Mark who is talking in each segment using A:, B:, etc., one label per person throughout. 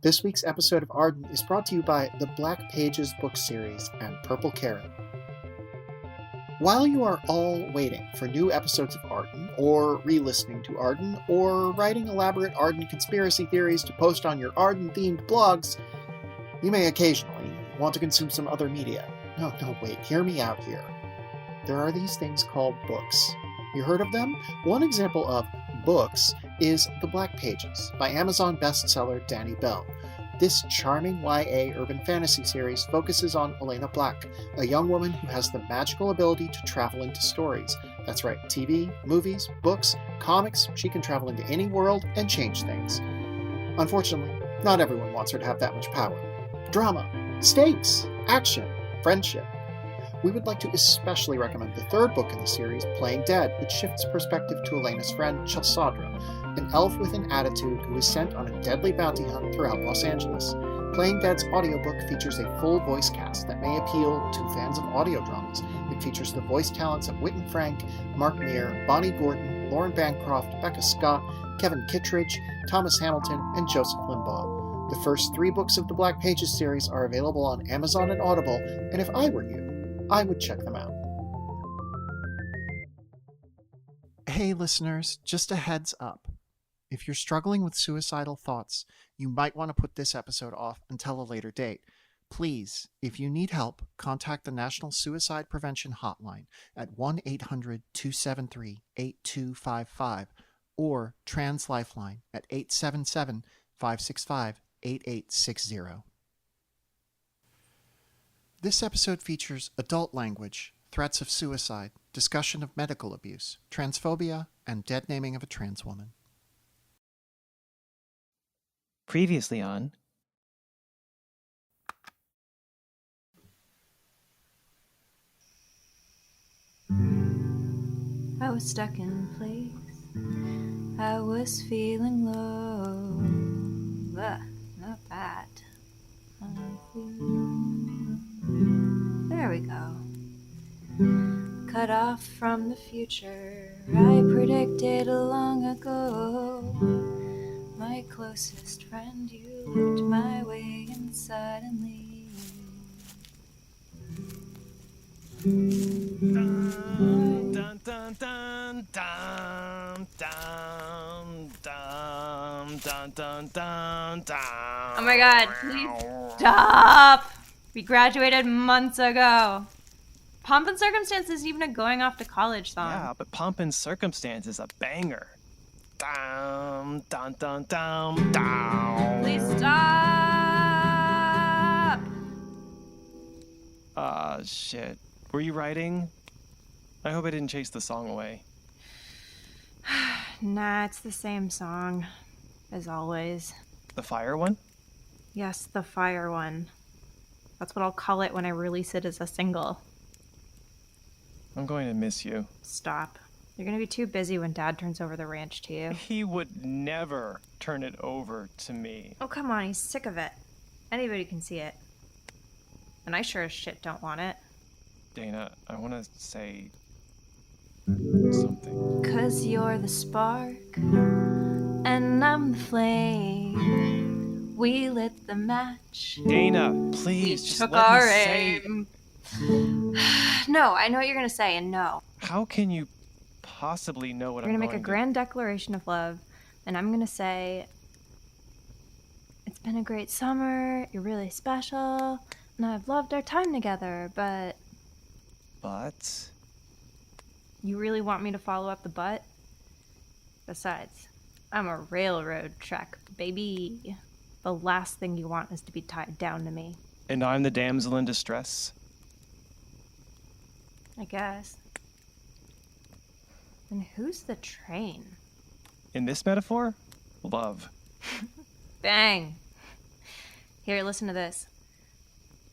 A: This week's episode of Arden is brought to you by the Black Pages book series and Purple Carrot. While you are all waiting for new episodes of Arden, or re-listening to Arden, or writing elaborate Arden conspiracy theories to post on your Arden-themed blogs, you may occasionally want to consume some other media. No, wait, hear me out here. There are these things called books. You heard of them? One example of books is The Black Pages by Amazon bestseller Danny Bell. This charming YA urban fantasy series focuses on Elena Black, a young woman who has the magical ability to travel into stories. That's right, TV, movies, books, comics, she can travel into any world and change things. Unfortunately, not everyone wants her to have that much power. Drama, stakes, action, friendship. We would like to especially recommend the third book in the series, Playing Dead, which shifts perspective to Elena's friend, Chalsadra, an elf with an attitude who is sent on a deadly bounty hunt throughout Los Angeles. Playing Dead's audiobook features a full voice cast that may appeal to fans of audio dramas. It features the voice talents of Whitten Frank, Mark Meir, Bonnie Gordon, Lauren Bancroft, Becca Scott, Kevin Kittredge, Thomas Hamilton, and Joseph Limbaugh. The first 3 books of the Black Pages series are available on Amazon and Audible, and if I were you, I would check them out. Hey listeners, just a heads up. If you're struggling with suicidal thoughts, you might want to put this episode off until a later date. Please, if you need help, contact the National Suicide Prevention Hotline at 1-800-273-8255 or Trans Lifeline at 877-565-8860. This episode features adult language, threats of suicide, discussion of medical abuse, transphobia, and deadnaming of a trans woman.
B: Previously on...
C: I was stuck in place. I was feeling low. Not that. There we go. Cut off from the future I predicted long ago. My closest friend, you looked my way and suddenly
B: Dun, dun, dun, dun, dun, dun, dun, dun, dun, dun, dun.
C: Oh my god, please stop! We graduated months ago. Pomp and Circumstance isn't even a going off to college song.
B: Yeah, but Pomp and Circumstance is a banger. Dun, dun, dun, dun, dun.
C: Please stop!
B: Shit. Were you writing? I hope I didn't chase the song away.
C: Nah, it's the same song, as always.
B: The fire one?
C: Yes, the fire one. That's what I'll call it when I release it as a single.
B: I'm going to miss you.
C: Stop. You're gonna be too busy when Dad turns over the ranch to you.
B: He would never turn it over to me.
C: Oh, come on, he's sick of it. Anybody can see it. And I sure as shit don't want it.
B: Dana, I want to say something.
C: 'Cause you're the spark, and I'm the flame. We lit the match.
B: Dana, please,
C: We
B: just
C: took
B: let
C: our
B: me say...
C: aim. No, I know what you're gonna say, and no.
B: How can you possibly know what
C: We're
B: I'm
C: gonna
B: going
C: make a grand declaration of love, and I'm gonna say, it's been a great summer, you're really special, and I've loved our time together, but...
B: But...
C: You really want me to follow up the butt? Besides, I'm a railroad track, baby. The last thing you want is to be tied down to me.
B: And I'm the damsel in distress?
C: I guess. And who's the train?
B: In this metaphor, love.
C: Bang! Here, listen to this.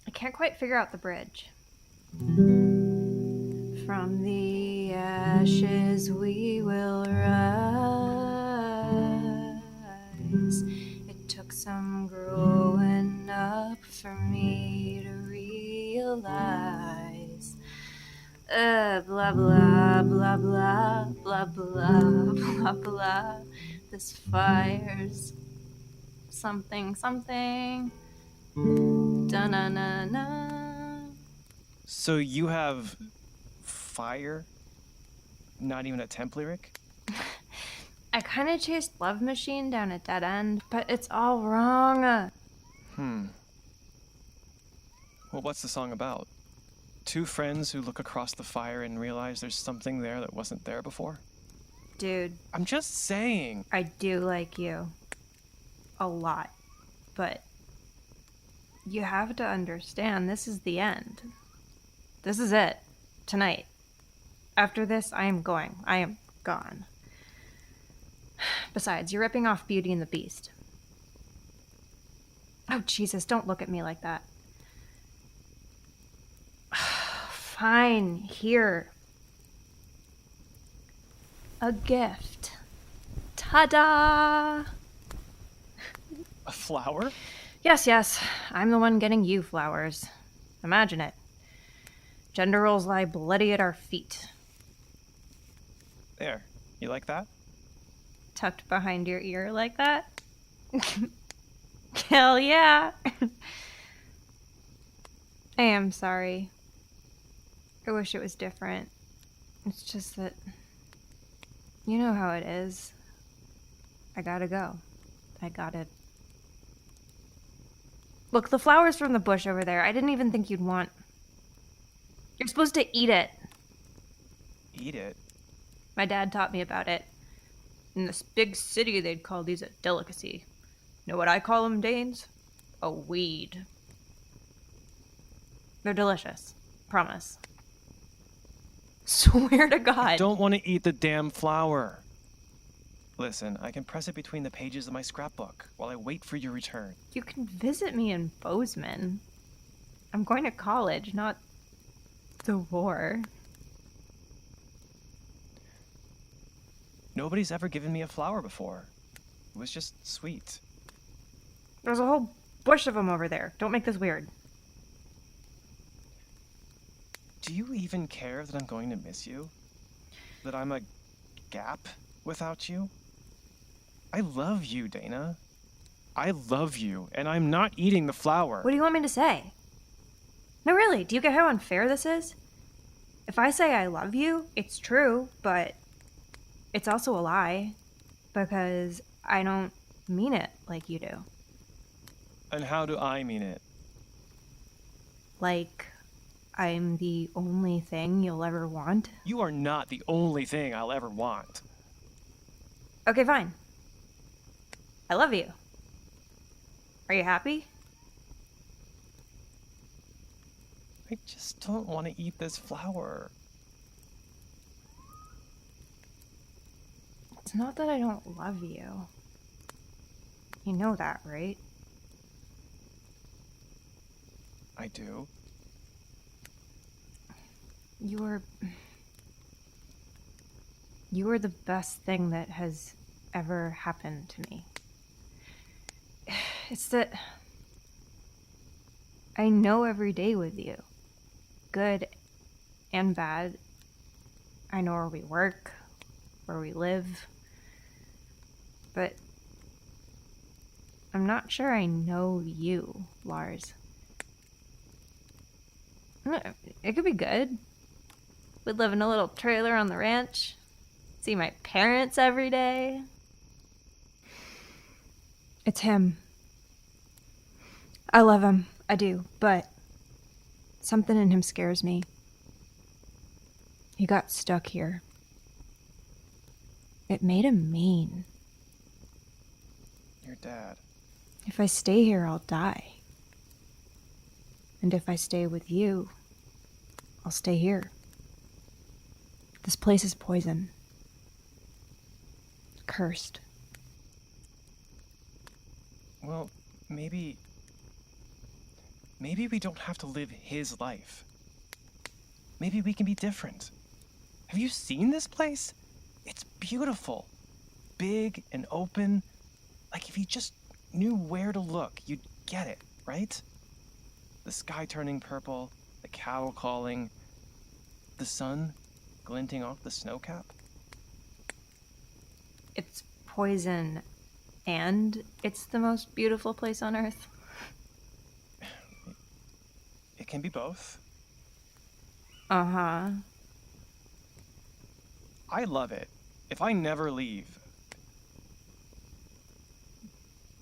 C: I can't quite figure out the bridge. From the ashes we will rise. It took some growing up for me to realize. Blah blah blah blah blah blah blah blah. This fire's something something. Da-na-na-na.
B: So you have fire? Not even a temp lyric?
C: I kind of chased Love Machine down a dead end, but it's all wrong.
B: Well, what's the song about? Two friends who look across the fire and realize there's something there that wasn't there before?
C: Dude,
B: I'm just saying.
C: I do like you. A lot. But you have to understand, this is the end. This is it. Tonight. After this, I am going. I am gone. Besides, you're ripping off Beauty and the Beast. Oh, Jesus, don't look at me like that. Fine, here. A gift. Ta-da!
B: A flower?
C: Yes, I'm the one getting you flowers. Imagine it. Gender roles lie bloody at our feet.
B: There. You like that?
C: Tucked behind your ear like that? Hell yeah! I am sorry. I wish it was different. It's just that... You know how it is. I gotta go. I gotta... Look, the flowers from the bush over there, I didn't even think you'd want... You're supposed to eat it.
B: Eat it?
C: My dad taught me about it. In this big city, they'd call these a delicacy. Know what I call them, Danes? A weed. They're delicious. Promise. Swear to God.
B: I don't want to eat the damn flower. Listen, I can press it between the pages of my scrapbook while I wait for your return.
C: You can visit me in Bozeman. I'm going to college, not the war.
B: Nobody's ever given me a flower before. It was just sweet.
C: There's a whole bush of them over there. Don't make this weird.
B: Do you even care that I'm going to miss you? That I'm a gap without you? I love you, Dana. I love you, and I'm not eating the flower.
C: What do you want me to say? No, really, do you get how unfair this is? If I say I love you, it's true, but it's also a lie. Because I don't mean it like you do.
B: And how do I mean it?
C: Like, I'm the only thing you'll ever want?
B: You are not the only thing I'll ever want.
C: Okay, fine. I love you. Are you happy?
B: I just don't want to eat this flower.
C: It's not that I don't love you. You know that, right?
B: I do.
C: You were the best thing that has ever happened to me. It's that I know every day with you, good and bad. I know where we work, where we live, but I'm not sure I know you, Lars. It could be good. We'd live in a little trailer on the ranch, see my parents every day. It's him. I love him, I do, but something in him scares me. He got stuck here. It made him mean.
B: Your dad.
C: If I stay here, I'll die. And if I stay with you, I'll stay here. This place is poison. Cursed.
B: Well, maybe we don't have to live his life. Maybe we can be different. Have you seen this place? It's beautiful. Big and open. Like if you just knew where to look, you'd get it, right? The sky turning purple, the cow calling, the sun glinting off the snowcap.
C: It's poison and it's the most beautiful place on earth?
B: It can be both.
C: Uh-huh.
B: I love it. If I never leave.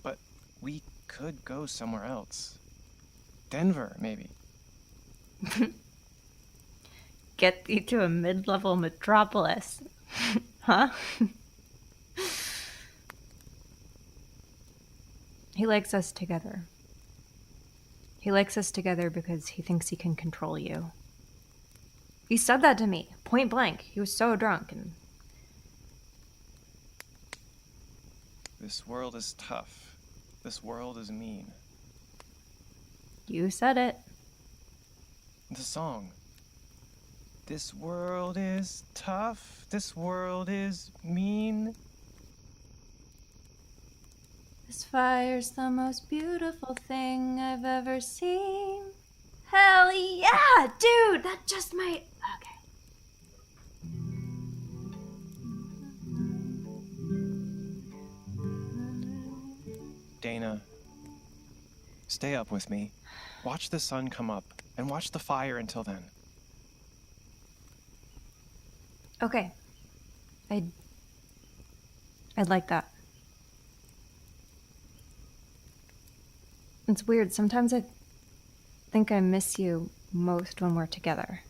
B: But we could go somewhere else. Denver, maybe.
C: Get you to a mid-level metropolis. Huh? He likes us together. He likes us together because he thinks he can control you. He said that to me, point blank. He was so drunk and...
B: This world is tough. This world is mean.
C: You said it.
B: The song. This world is tough. This world is mean.
C: This fire's the most beautiful thing I've ever seen. Hell yeah, dude! That just might... Okay.
B: Dana, stay up with me. Watch the sun come up and watch the fire until then.
C: Okay. I'd like that. It's weird. Sometimes I think I miss you most when we're together.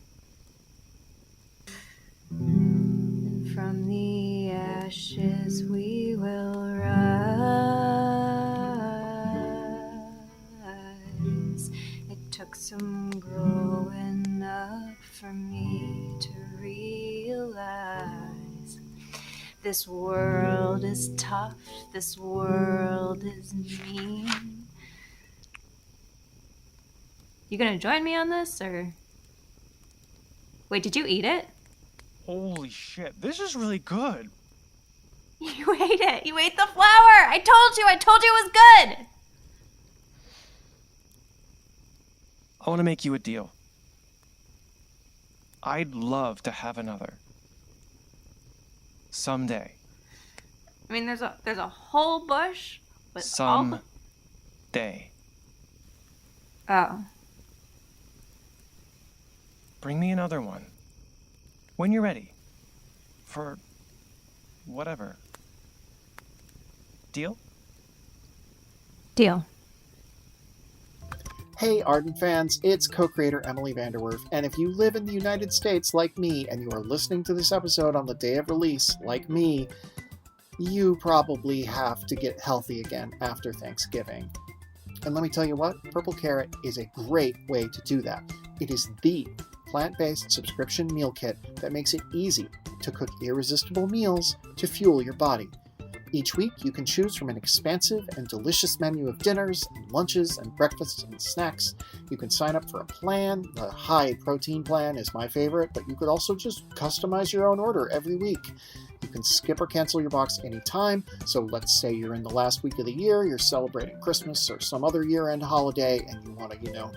C: And from the ashes we will rise. It took some growing up for me to realize this world is tough, this world is mean. You gonna join me on this, or... Wait, did you eat it?
B: Holy shit, this is really good.
C: You ate it! You ate the flower! I told you it was good!
B: I want to make you a deal. I'd love to have another. Someday.
C: I mean, there's a whole bush with
B: Someday.
C: Oh.
B: Bring me another one. When you're ready. For whatever. Deal?
C: Deal.
A: Hey, Arden fans, it's co-creator Emily VanDerWerff, and if you live in the United States like me, and you are listening to this episode on the day of release like me, you probably have to get healthy again after Thanksgiving. And let me tell you what, Purple Carrot is a great way to do that. It is the plant-based subscription meal kit that makes it easy to cook irresistible meals to fuel your body. Each week, you can choose from an expansive and delicious menu of dinners, and lunches, and breakfasts and snacks. You can sign up for a plan. The high-protein plan is my favorite, but you could also just customize your own order every week. You can skip or cancel your box anytime, so let's say you're in the last week of the year, you're celebrating Christmas or some other year-end holiday, and you want to,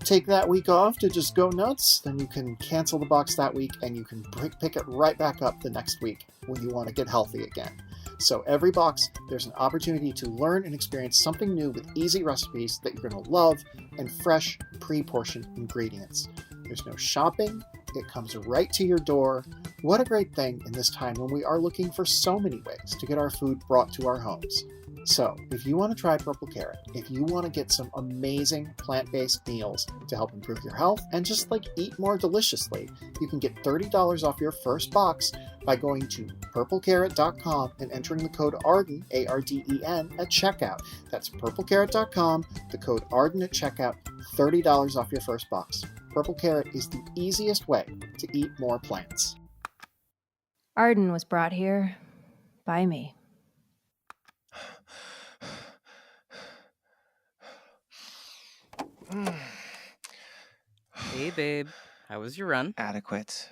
A: take that week off to just go nuts, then you can cancel the box that week, and you can pick it right back up the next week when you want to get healthy again. So every box, there's an opportunity to learn and experience something new with easy recipes that you're going to love and fresh, pre-portioned ingredients. There's no shopping. It comes right to your door. What a great thing in this time when we are looking for so many ways to get our food brought to our homes. So, if you want to try Purple Carrot, if you want to get some amazing plant-based meals to help improve your health and just eat more deliciously, you can get $30 off your first box by going to purplecarrot.com and entering the code ARDEN, A-R-D-E-N, at checkout. That's purplecarrot.com, the code ARDEN at checkout, $30 off your first box. Purple Carrot is the easiest way to eat more plants.
C: Arden was brought here by me.
D: Hey, babe. How was your run?
B: Adequate.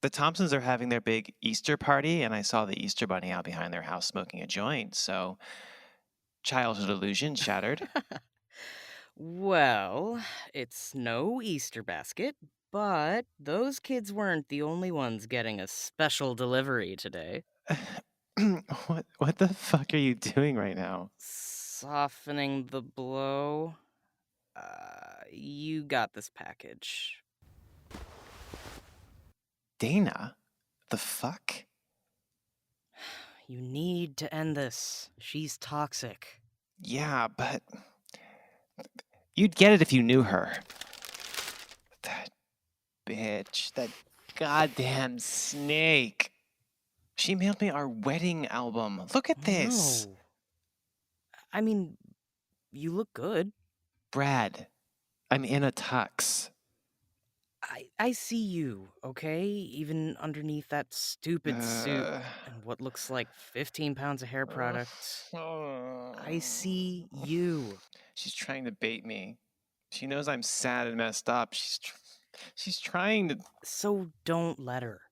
B: The Thompsons are having their big Easter party, and I saw the Easter Bunny out behind their house smoking a joint, so childhood illusion shattered.
D: Well, it's no Easter basket, but those kids weren't the only ones getting a special delivery today.
B: What the fuck are you doing right now?
D: Softening the blow. You got this package.
B: Dana? The fuck?
D: You need to end this. She's toxic.
B: Yeah, but you'd get it if you knew her. That bitch. That goddamn snake. She mailed me our wedding album. Look at this.
D: No. I mean, you look good.
B: Brad, I'm in a tux.
D: I see you, okay? Even underneath that stupid suit and what looks like 15 pounds of hair product. I see you.
B: She's trying to bait me. She knows I'm sad and messed up. She's trying to...
D: So don't let her.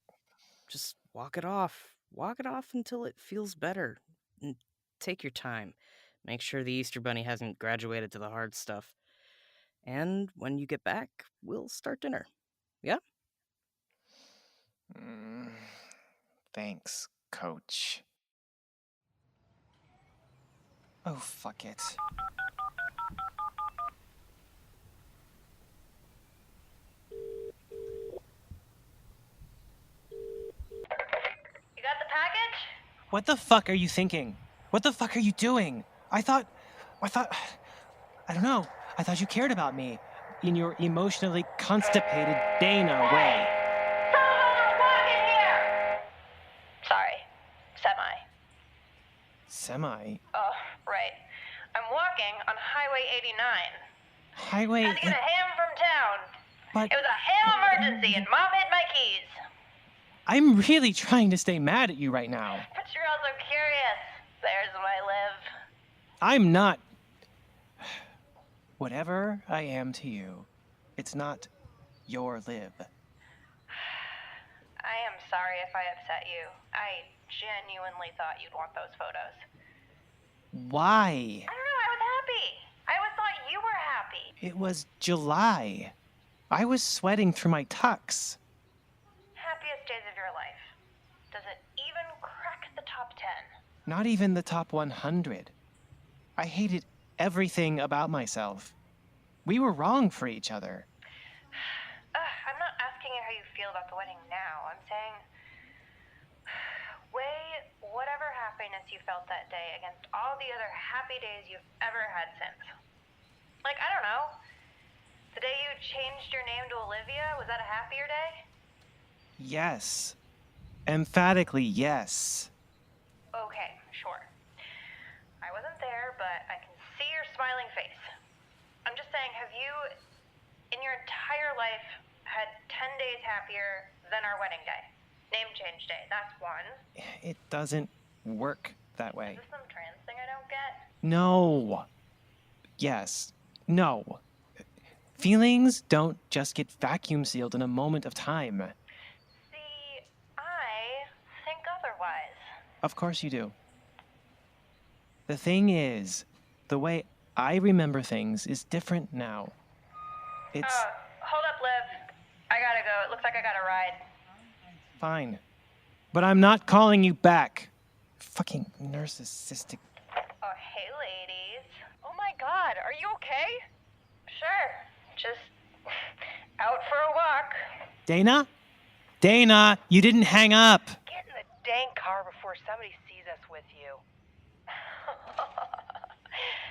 D: Just walk it off. Walk it off until it feels better. And take your time. Make sure the Easter Bunny hasn't graduated to the hard stuff. And when you get back, we'll start dinner. Yeah?
B: Thanks, coach. Oh, fuck it.
C: You got the package?
B: What the fuck are you thinking? What the fuck are you doing? I thought, I don't know. I thought you cared about me in your emotionally constipated Dana way.
C: Someone's walking here! Sorry.
B: Semi?
C: Oh, right. I'm walking on Highway 89.
B: Highway...
C: Had to get a ham from town.
B: But
C: It was a ham emergency and Mom hid my keys.
B: I'm really trying to stay mad at you right now.
C: But you're also curious. There's my live.
B: I'm not... Whatever I am to you, it's not your Liv.
C: I am sorry if I upset you. I genuinely thought you'd want those photos.
B: Why?
C: I don't know, I was happy. I always thought you were happy.
B: It was July. I was sweating through my tux.
C: Happiest days of your life. Does it even crack the top 10?
B: Not even the top 100. I hated everything about myself. We were wrong for each other.
C: I'm not asking you how you feel about the wedding now. I'm saying, weigh whatever happiness you felt that day against all the other happy days you've ever had since. Like, I don't know. The day you changed your name to Olivia, was that a happier day?
B: Yes. Emphatically yes.
C: Okay, sure. I wasn't there, but I can see your smiling face. I'm just saying, have you, in your entire life, had 10 days happier than our wedding day? Name change day, that's one.
B: It doesn't work that way.
C: Is this some trans thing I don't get?
B: No. Yes. No. Feelings don't just get vacuum sealed in a moment of time.
C: See, I think otherwise.
B: Of course you do. The thing is, the way I remember things is different now. It's
C: Hold up, Liv. I gotta go. It looks like I got a ride.
B: fine. But I'm not calling you back. Fucking narcissistic.
C: Oh, hey, ladies. Oh my god, are you okay? Sure. Just out for a walk.
B: Dana? Dana, you didn't hang up.
E: Get in the dang car before somebody sees us with you.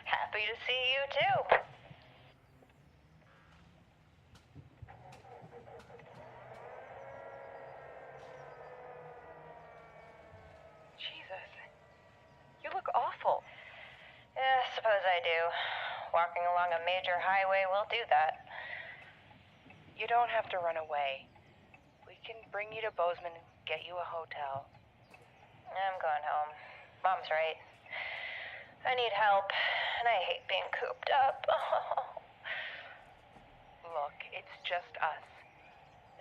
C: Happy to see you, too.
E: Jesus. You look awful.
C: Yeah, suppose I do. Walking along a major highway will do that.
E: You don't have to run away. We can bring you to Bozeman and get you a hotel.
C: I'm going home. Mom's right. I need help, and I hate being cooped up.
E: Look, it's just us.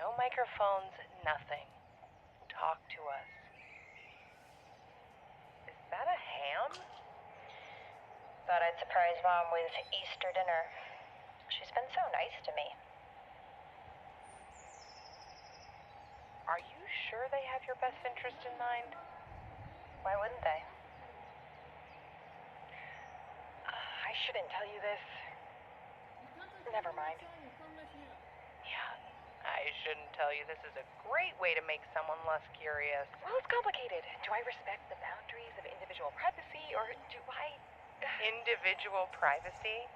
E: No microphones, nothing. Talk to us. Is that a ham?
C: Thought I'd surprise Mom with Easter dinner. She's been so nice to me.
E: Are you sure they have your best interest in mind? Why wouldn't they? I shouldn't tell you this. Never mind. Yeah, I shouldn't tell you. This is a great way to make someone less curious. Well, it's complicated. Do I respect the boundaries of individual privacy, or do I... Individual privacy?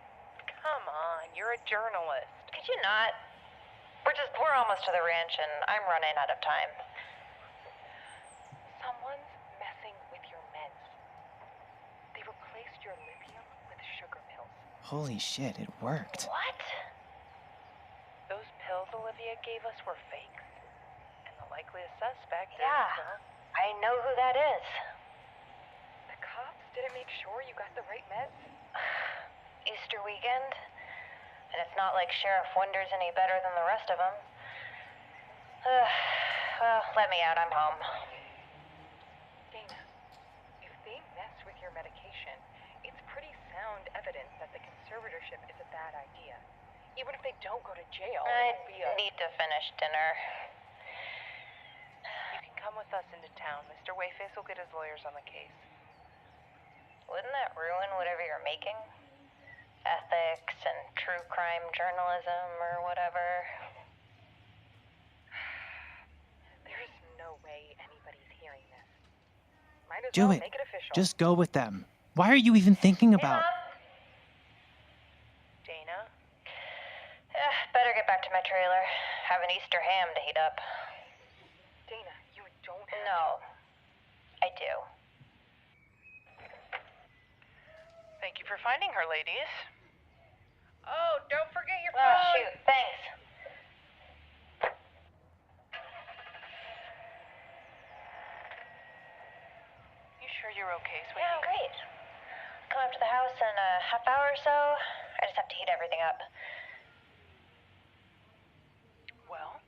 E: Come on, you're a journalist.
F: Could you not? We're almost to the ranch and I'm running out of time.
E: Someone's messing with your meds. They replaced your lithium with sugar pills.
B: Holy shit, it worked.
F: What?
E: Those pills Olivia gave us were fakes. And the likeliest suspect is...
F: Yeah, I know who that is.
E: The cops didn't make sure you got the right meds?
F: Easter weekend? And it's not like Sheriff Winder's any better than the rest of them. Well, let me out. I'm home.
E: Dana, if they mess with your medication, it's pretty sound evidence that the conservatorship is a bad idea. Even if they don't go to jail,
F: I
E: it'll be a...
F: need to finish dinner.
E: You can come with us into town. Mr. Wayface will get his lawyers on the case.
F: Wouldn't that ruin whatever you're making? Ethics and true crime journalism or whatever.
E: There's no way anybody's hearing this. Might as
B: Do
E: well
B: it.
E: make it official.
B: Just go with them. Why are you even thinking about...
E: Dana?
F: Better get back to my trailer. Have an Easter ham to heat up.
E: Dana, you don't have
F: No, I do.
E: Thank you for finding her, ladies. Oh, don't forget your
F: Oh,
E: phone.
F: shoot, thanks.
E: You sure you're okay, sweetie?
F: Yeah, great. Come up to the house in a half hour or so. I just have to heat everything up.
E: Well,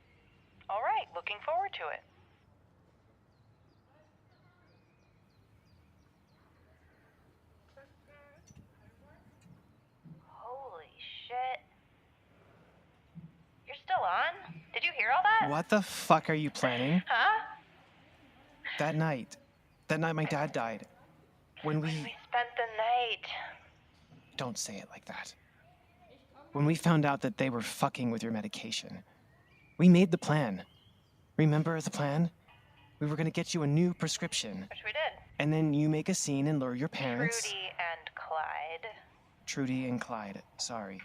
E: all right. Looking forward to it.
F: Holy shit. You're still on? Did you hear all that?
B: What the fuck are you planning?
F: Huh?
B: That night my dad died. When we...
F: We spent the night.
B: Don't say it like that. When we found out that they were fucking with your medication, we made the plan. Remember the plan? We were gonna get you a new prescription.
F: Which we did.
B: And then you make a scene and lure your parents...
F: Trudy and Clyde.
B: Trudy and Clyde, sorry.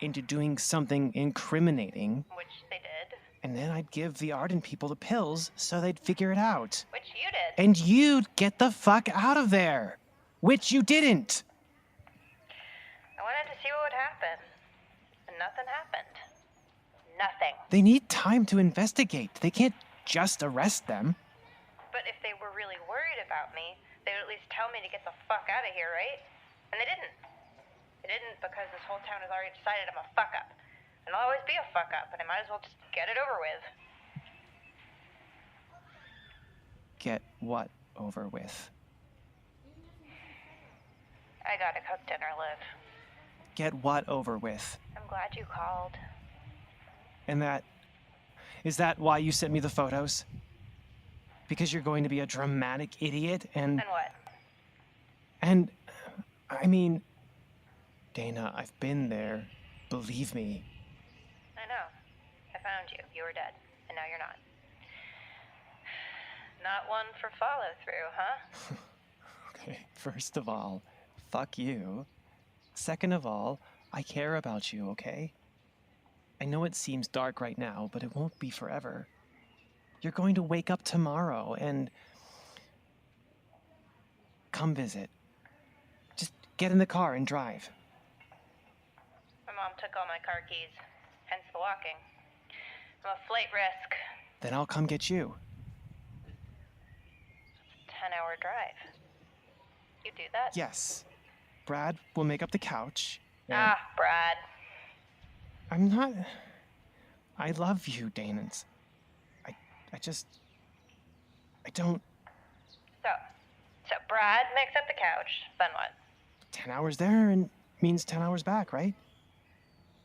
B: Into doing something incriminating.
F: Which they did.
B: And then I'd give the Arden people the pills so they'd figure it out.
F: Which you did.
B: And you'd get the fuck out of there. Which you didn't.
F: I wanted to see what would happen. And nothing happened. Nothing.
B: They need time to investigate. They can't just arrest them.
F: But if they were really worried about me, they would at least tell me to get the fuck out of here, right? And they didn't. They didn't because this whole town has already decided I'm a fuck up. And I'll always be a fuck up, and I might as well just get it over with.
B: Get what over with?
F: I gotta cook dinner, Liv.
B: Get what over with?
F: I'm glad you called.
B: And is that why you sent me the photos? Because you're going to be a dramatic idiot and...
F: And what?
B: And, I mean, Dana, I've been there. Believe me.
F: I know. I found you. You were dead. And now you're not. Not one for follow-through, huh?
B: Okay, first of all, fuck you. Second of all, I care about you, okay? I know it seems dark right now, but it won't be forever. You're going to wake up tomorrow and... Come visit. Just get in the car and drive.
F: My mom took all my car keys. Hence the walking. I'm a flight risk.
B: Then I'll come get you.
F: 10-hour drive. You do that?
B: Yes. Brad will make up the couch. and-
F: Ah, Brad.
B: I'm not... I love you, Danans. I don't...
F: So Brad makes up the couch. Then what?
B: 10 hours there and means 10 hours back, right?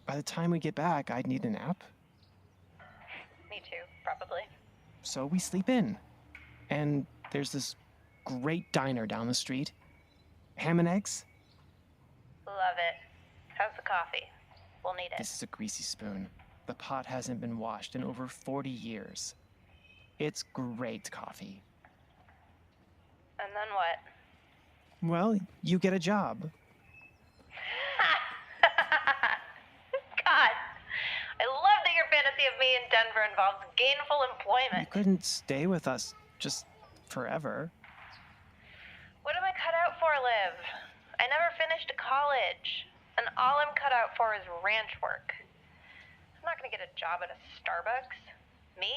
B: By the time we get back, I'd need a nap.
F: Me too, probably.
B: So we sleep in. And there's this great diner down the street. Ham and eggs?
F: Love it. How's the coffee? We'll need it.
B: This is a greasy spoon. The pot hasn't been washed in over 40 years. It's great coffee.
F: And then what?
B: Well, you get a job.
F: God, I love that your fantasy of me in Denver involves gainful
B: You
F: employment.
B: couldn't stay with us just forever.
F: What am I cut out for, Liv? I never finished college, and all I'm cut out for is ranch work. I'm not gonna get a job at a Starbucks. Me?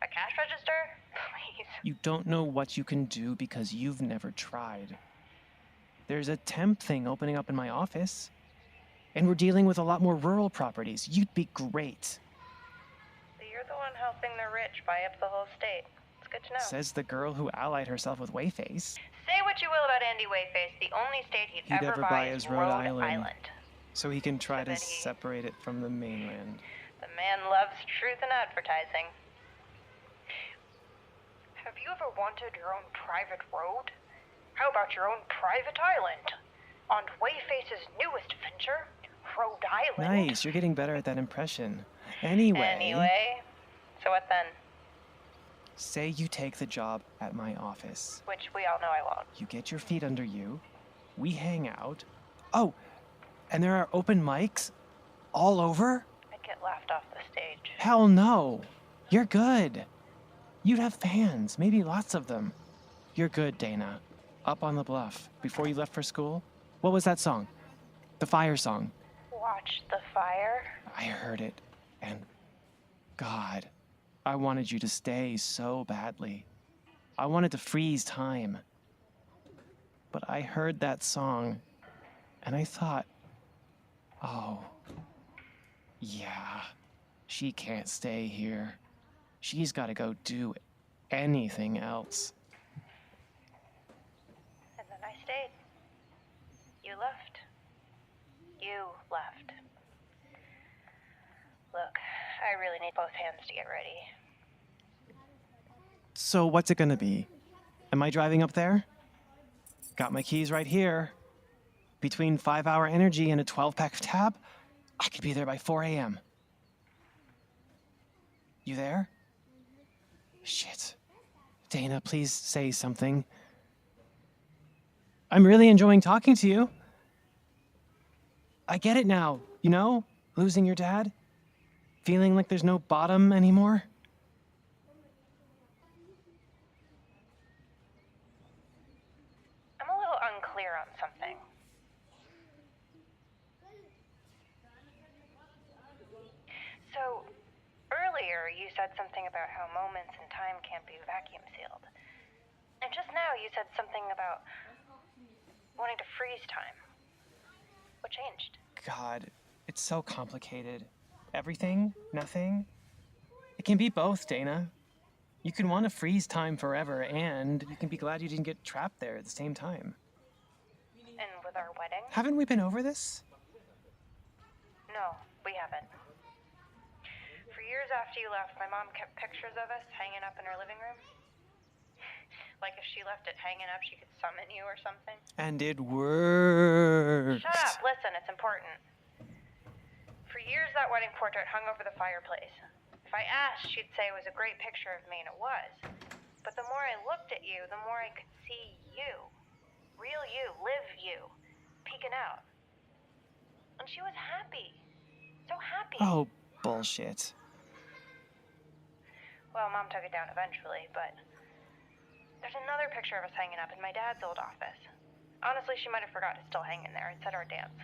F: A cash register? Please.
B: You don't know what you can do because you've never tried. There's a temp thing opening up in my office. And we're dealing with a lot more rural properties. You'd be great.
F: So you're the one helping the rich buy up the whole state. It's good to know.
B: Says the girl who allied herself with Wayface.
F: Say what you will about Andy Wayface, the only state he'd ever buy is Rhode Island.
B: So he can try to
F: that he-
B: separate it from the mainland.
F: The man loves truth in advertising. Have you ever wanted your own private road? How about your own private island? On Wayface's newest venture, Rhode Island.
B: Nice, you're getting better at that impression. Anyway,
F: So what then?
B: say you take the job at my office.
F: Which we all know I won't.
B: You get your feet under you. We hang out. Oh, and there are open mics all over?
F: I'd get laughed off the stage.
B: Hell no. You're good. You'd have fans, maybe lots of them. You're good, Dana. Up on the bluff, before you left for school. What was that song? The fire song.
F: Watch the fire.
B: I heard it, and God, I wanted you to stay so badly. I wanted to freeze time. But I heard that song, and I thought, oh, yeah, she can't stay here. She's got to go do anything else.
F: And then I stayed. You left. You left. Look, I really need both hands to get ready.
B: So what's it gonna be? Am I driving up there? Got my keys right here. Between 5-hour energy and a 12-pack of tab, I could be there by 4 a.m. You there? Shit. Dana, please say something. I'm really enjoying talking to you. I get it now, you know? Losing your dad? Feeling like there's no bottom anymore?
F: I'm a little unclear on something. So, earlier you said something about how moments in time can't be vacuum sealed. And just now you said something about wanting to freeze time. What changed?
B: God, it's so complicated. Everything, nothing. It can be both, Dana. You can want to freeze time forever, and you can be glad you didn't get trapped there at the same time.
F: And with our wedding?
B: Haven't we been over this?
F: No, we haven't. For years after you left, my mom kept pictures of us hanging up in her living room. Like if she left it hanging up, she could summon you or something.
B: And it worked.
F: Shut up, listen, it's important. For years, that wedding portrait hung over the fireplace. If I asked, she'd say it was a great picture of me, and it was. But the more I looked at you, the more I could see you. Real you, live you, peeking out. And she was happy. So happy.
B: Oh, bullshit.
F: Well, Mom took it down eventually, but there's another picture of us hanging up in my dad's old office. Honestly, she might have forgot it's still hanging there. It said our dance.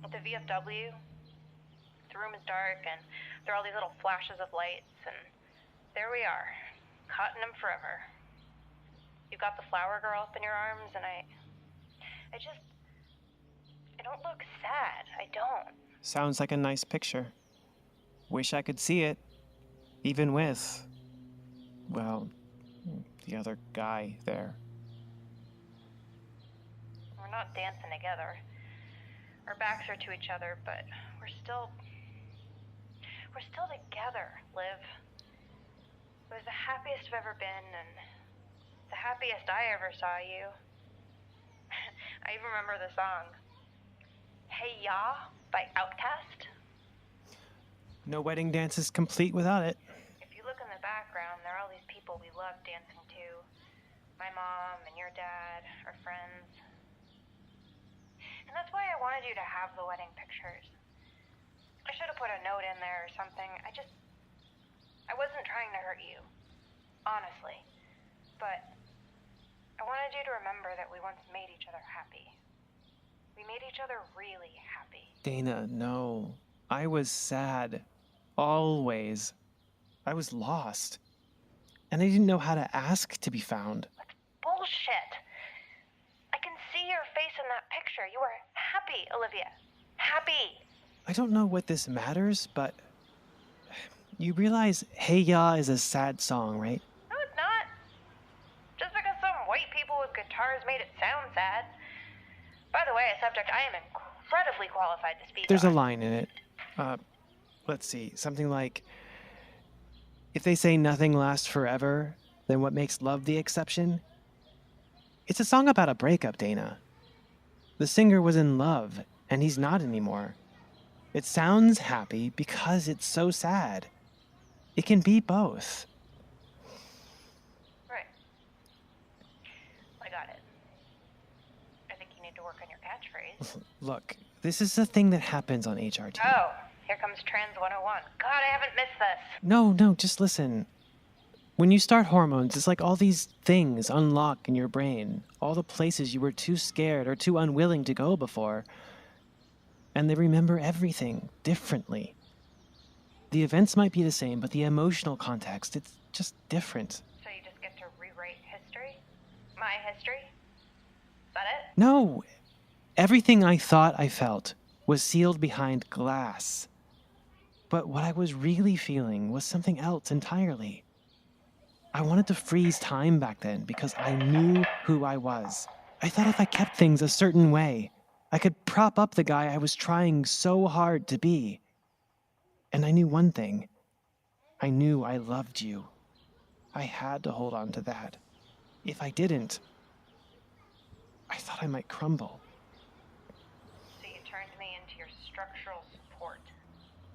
F: At the VFW, the room is dark, and there are all these little flashes of lights, and there we are, caught in them forever. You got the flower girl up in your arms, and I don't look sad. I don't.
B: Sounds like a nice picture. Wish I could see it. Even with, well, the other guy there.
F: We're not dancing together. Our backs are to each other, but we're still together, Liv. It was the happiest I've ever been, and The happiest I ever saw you. I even remember the song. Hey Ya by Outkast.
B: No wedding dance is complete without it.
F: If you look in the background, there are all these people we love dancing to. My mom and your dad, our friends. And that's why I wanted you to have the wedding pictures. I should have put a note in there or something. I wasn't trying to hurt you. Honestly. But I wanted you to remember that we once made each other happy. We made each other really happy.
B: Dana, no. I was sad. Always. I was lost. And I didn't know how to ask to be found.
F: That's bullshit. I can see your face in that picture. You were happy, Olivia. Happy.
B: I don't know what this matters, but you realize Hey Ya is a sad song, right?
F: No, it's not. Just because some white people with guitars made it sound sad. By the way, a subject I am incredibly qualified to speak
B: There's a
F: on.
B: line in it. Let's see, something like, if they say nothing lasts forever, then what makes love the exception? It's a song about a breakup, Dana. The singer was in love, and he's not anymore. It sounds happy because it's so sad. It can be both.
F: Right. I got it. I think you need to work on your catchphrase.
B: Look, this is a thing that happens on HRT.
F: Oh, here comes Trans 101. God, I haven't missed this.
B: No, just listen. When you start hormones, it's like all these things unlock in your brain, all the places you were too scared or too unwilling to go before. And they remember everything differently. The events might be the same, but the emotional context, it's just different.
F: So you just get to rewrite history? My history? Is that it?
B: No! Everything I thought I felt was sealed behind glass. But what I was really feeling was something else entirely. I wanted to freeze time back then because I knew who I was. I thought if I kept things a certain way, I could prop up the guy I was trying so hard to be. And I knew one thing. I knew I loved you. I had to hold on to that. If I didn't, I thought I might crumble.
F: So you turned me into your structural support.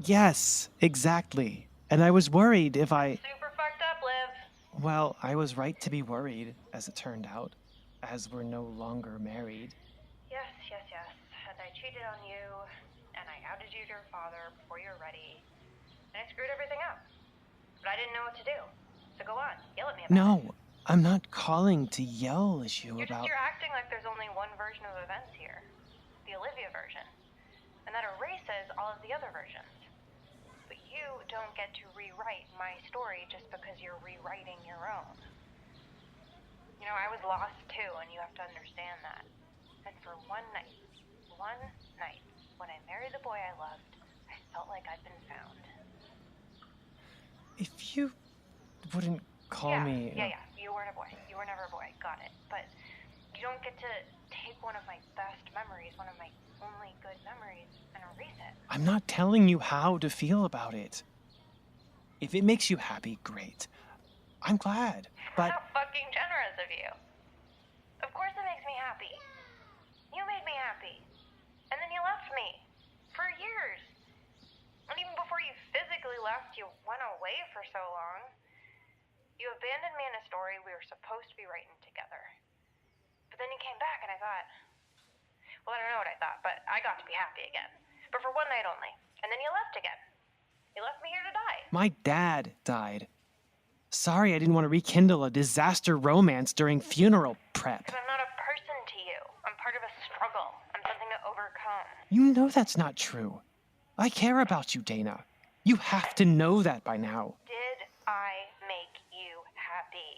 B: Yes, exactly. And I was worried if I...
F: Super fucked up, Liv.
B: Well, I was right to be worried, as it turned out, as we're no longer married.
F: Yes. And I cheated on you, and I outed you to your father before you were ready, and I screwed everything up. But I didn't know what to do. So go on, yell at me about it.
B: No, I'm not calling to yell at you about...
F: You're acting like there's only one version of events here. The Olivia version. And that erases all of the other versions. But you don't get to rewrite my story just because you're rewriting your own. You know, I was lost too, and you have to understand that. And for one night, when I married the boy I loved, I felt like I'd been found.
B: If you wouldn't call me...
F: Yeah, you weren't a boy. You were never a boy. Got it. But you don't get to take one of my best memories, one of my only good memories, and erase it.
B: I'm not telling you how to feel about it. If it makes you happy, great. I'm glad, but...
F: How fucking generous of you. Of course it makes me happy. You made me happy. And then you left me. For years. And even before you physically left, you went away for so long. You abandoned me in a story we were supposed to be writing together. But then you came back and I thought... Well, I don't know what I thought, but I got to be happy again. But for one night only. And then you left again. You left me here to die.
B: My dad died. Sorry I didn't want to rekindle a disaster romance during funeral prep.
F: Because I'm not a person to you. I'm part of a struggle. I'm something to overcome.
B: You know that's not true. I care about you, Dana. You have to know that by now.
F: Did I make you happy?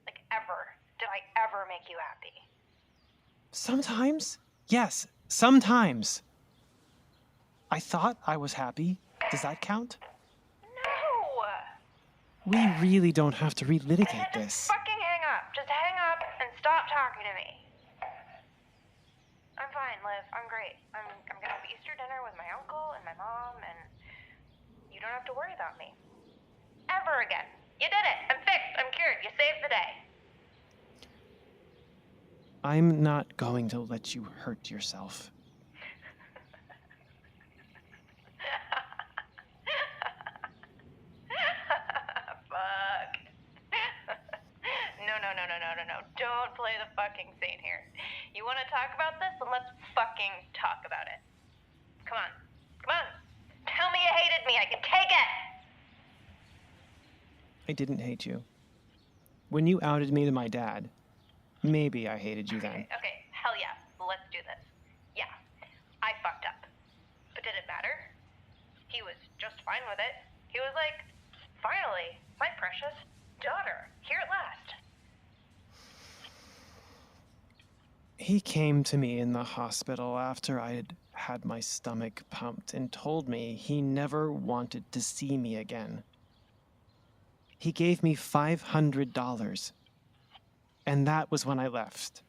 F: Like, ever? Did I ever make you happy?
B: Sometimes? Yes, sometimes. I thought I was happy. Does that count?
F: No!
B: We really don't have to relitigate
F: Just
B: this.
F: fucking hang up. Just hang up and stop talking to me. I'm fine, Liv. I'm great. I'm gonna have Easter dinner with my uncle and my mom, and you don't have to worry about me. Ever again. You did it. I'm fixed. I'm cured. You saved the day.
B: I'm not going to let you hurt yourself.
F: Fuck. No. Don't play the fucking saint here. You want to talk about this? Then let's fucking talk about it. Come on. Tell me you hated me. I can take it.
B: I didn't hate you. When you outed me to my dad, maybe I hated you then.
F: Okay. Hell yeah. Let's do this. Yeah. I fucked up. But did it matter? He was just fine with it. He was like, finally, my precious daughter, here at last.
B: He came to me in the hospital after I had had my stomach pumped and told me he never wanted to see me again. He gave me $500, and that was when I left.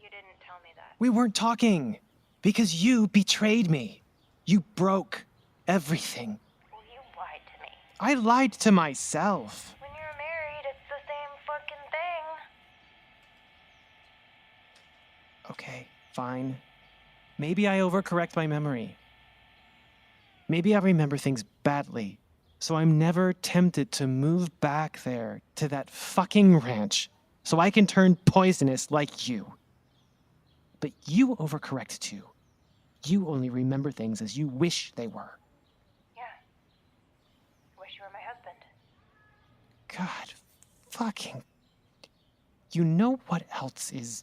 F: You didn't tell me that.
B: We weren't talking because you betrayed me. You broke everything.
F: Well, you lied to me.
B: I lied to myself.
F: When you're married, it's the same fucking thing.
B: Okay, fine. Maybe I overcorrect my memory. Maybe I remember things badly, so I'm never tempted to move back there to that fucking ranch so I can turn poisonous like you. But you overcorrect too. You only remember things as you wish they were.
F: Yeah. Wish you were my husband.
B: God, fucking... You know what else is...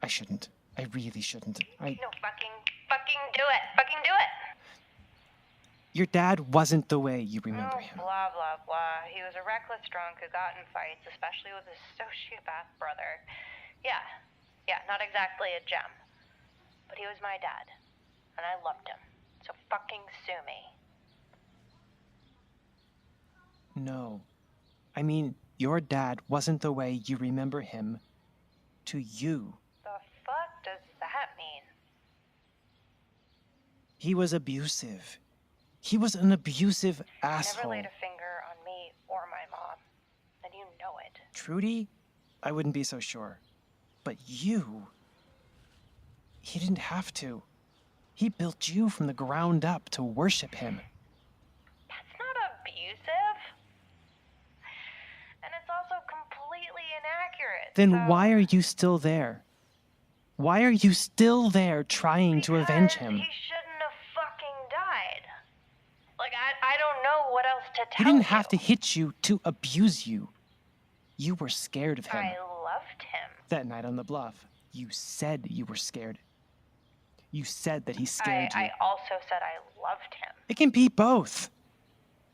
B: I shouldn't. I really shouldn't.
F: No, fucking do it. Fucking do it.
B: Your dad wasn't the way you remember him.
F: Blah, blah, blah. He was a reckless drunk who got in fights, especially with his sociopath brother. Yeah, not exactly a gem. But he was my dad, and I loved him. So fucking sue me.
B: No. I mean, your dad wasn't the way you remember him to you.
F: The fuck does that mean?
B: He was abusive. He was an abusive asshole.
F: Never laid a finger on me or my mom, and you know it.
B: Trudy? I wouldn't be so sure. But you... He didn't have to. He built you from the ground up to worship him.
F: That's not abusive. And it's also completely inaccurate.
B: Then
F: so...
B: why are you still there? Why are you still there trying to avenge him?
F: He shouldn't have fucking died. Like, I don't know what else to tell you.
B: He didn't have to hit you to abuse you. You were scared of him.
F: I loved him.
B: That night on the bluff, you said you were scared. You said that he scared you.
F: I also said I loved him.
B: It can be both.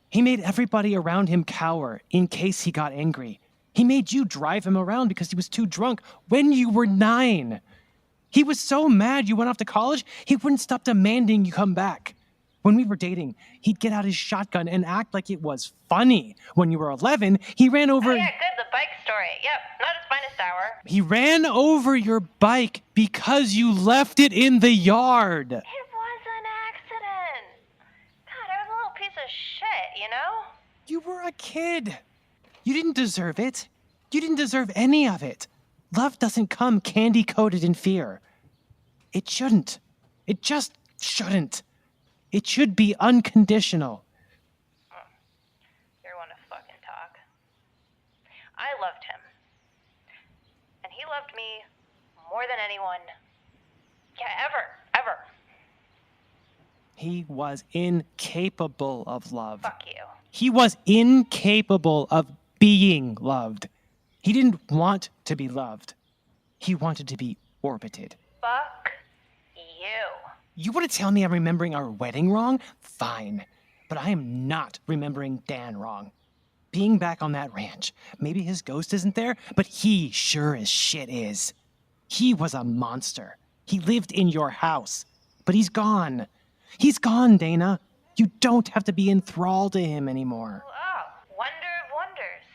B: He made everybody around him cower in case he got angry. He made you drive him around because he was too drunk when you were 9. He was so mad you went off to college, he wouldn't stop demanding you come back. When we were dating, he'd get out his shotgun and act like it was funny. When you were 11, he ran over...
F: Oh, yeah, good, the bike story. Yep, not his finest hour.
B: He ran over your bike because you left it in the yard.
F: It was an accident. God, I was a little piece of shit, you know?
B: You were a kid. You didn't deserve it. You didn't deserve any of it. Love doesn't come candy-coated in fear. It shouldn't. It just shouldn't. It should be unconditional.
F: You're one to fucking talk. I loved him. And he loved me more than anyone. Yeah, ever.
B: He was incapable of love.
F: Fuck you.
B: He was incapable of being loved. He didn't want to be loved. He wanted to be orbited.
F: Fuck you.
B: You want to tell me I'm remembering our wedding wrong? Fine. But I am not remembering Dan wrong. Being back on that ranch, maybe his ghost isn't there, but he sure as shit is. He was a monster. He lived in your house. But he's gone. He's gone, Dana. You don't have to be enthralled to him anymore.
F: Oh, wonder of wonders.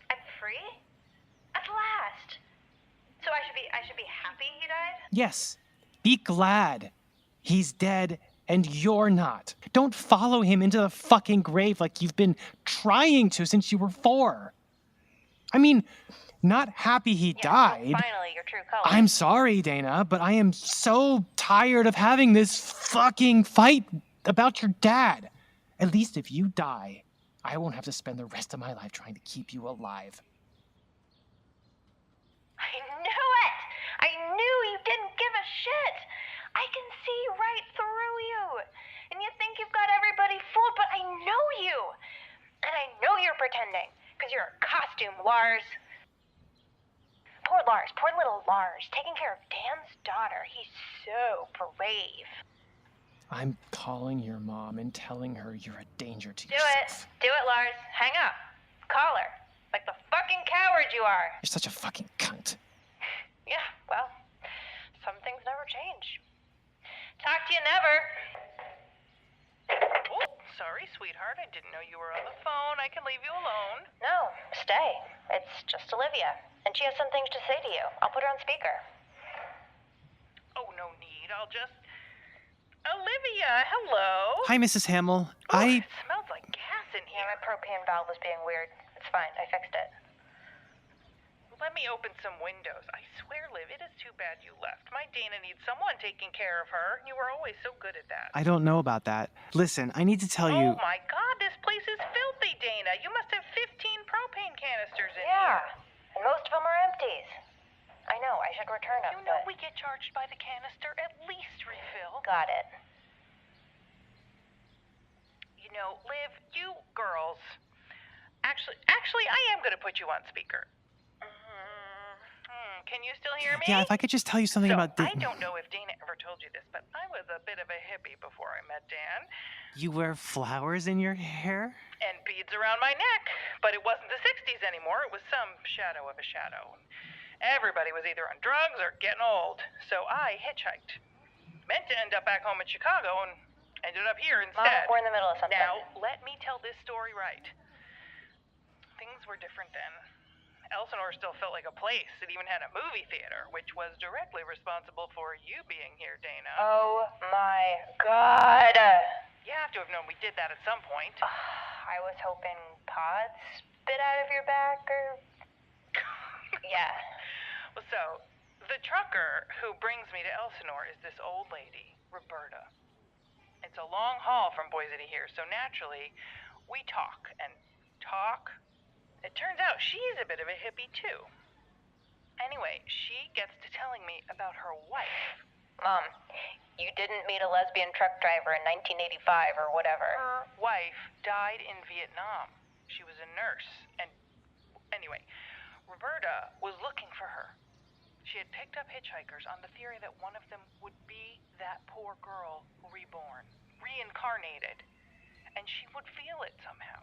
F: I'm free? At last. So I should be happy he died?
B: Yes. Be glad. He's dead And you're not. Don't follow him into the fucking grave like you've been trying to since you were 4. I mean, not happy he died.
F: Finally, your true colors.
B: I'm sorry, Dana, but I am so tired of having this fucking fight about your dad. At least if you die, I won't have to spend the rest of my life trying to keep you alive.
F: I knew it! I knew you didn't give a shit! I can see right through you! And you think you've got everybody fooled, but I know you! And I know you're pretending, because you're a costume, Lars. Poor Lars, poor little Lars, taking care of Dan's daughter. He's so brave.
B: I'm calling your mom and telling her you're a danger to
F: Do
B: yourself.
F: it, Lars. Hang up. Call her. Like the fucking coward you are.
B: You're such a fucking cunt.
F: Yeah, well, some things never change. Talk to you never.
E: Oh, sorry, sweetheart. I didn't know you were on the phone. I can leave you alone.
F: No, stay. It's just Olivia, and she has some things to say to you. I'll put her on speaker.
E: Oh, no need. I'll just... Olivia, hello.
B: Hi, Mrs. Hamill.
E: It smells like gas in
F: Yeah,
E: here.
F: my propane valve was being weird. It's fine. I fixed it.
E: Let me open some windows. I swear, Liv, it is too bad you left. My Dana needs someone taking care of her. You were always so good at that.
B: I don't know about that. Listen, I need to tell you...
E: Oh, my God, this place is filthy, Dana. You must have 15 propane canisters in
F: Yeah,
E: here.
F: and most of them are empties. I know, I should return them,
E: You know
F: but...
E: we get charged by the canister. At least refill.
F: Got it.
E: You know, Liv, you girls... Actually, I am going to put you on speaker. Can you still hear me?
B: Yeah, if I could just tell you something about...
E: I don't know if Dana ever told you this, but I was a bit of a hippie before I met Dan.
B: You wear flowers in your hair?
E: And beads around my neck. But it wasn't the 60s anymore. It was some shadow of a shadow. Everybody was either on drugs or getting old. So I hitchhiked. Meant to end up back home in Chicago and ended up here
F: Mom,
E: instead.
F: we're in the middle of something.
E: Now, let me tell this story right. Things were different then. Elsinore still felt like a place. It even had a movie theater, which was directly responsible for you being here, Dana.
F: Oh my God.
E: You have to have known we did that at some point.
F: I was hoping pods spit out of your back or... Yeah.
E: Well, so, the trucker who brings me to Elsinore is this old lady, Roberta. It's a long haul from Boise to here, so naturally, we talk and talk. It turns out she's a bit of a hippie, too. Anyway, she gets to telling me about her wife.
F: Mom, you didn't meet a lesbian truck driver in 1985 or whatever.
E: Her wife died in Vietnam. She was a nurse, and anyway, Roberta was looking for her. She had picked up hitchhikers on the theory that one of them would be that poor girl reborn, reincarnated, and she would feel it somehow.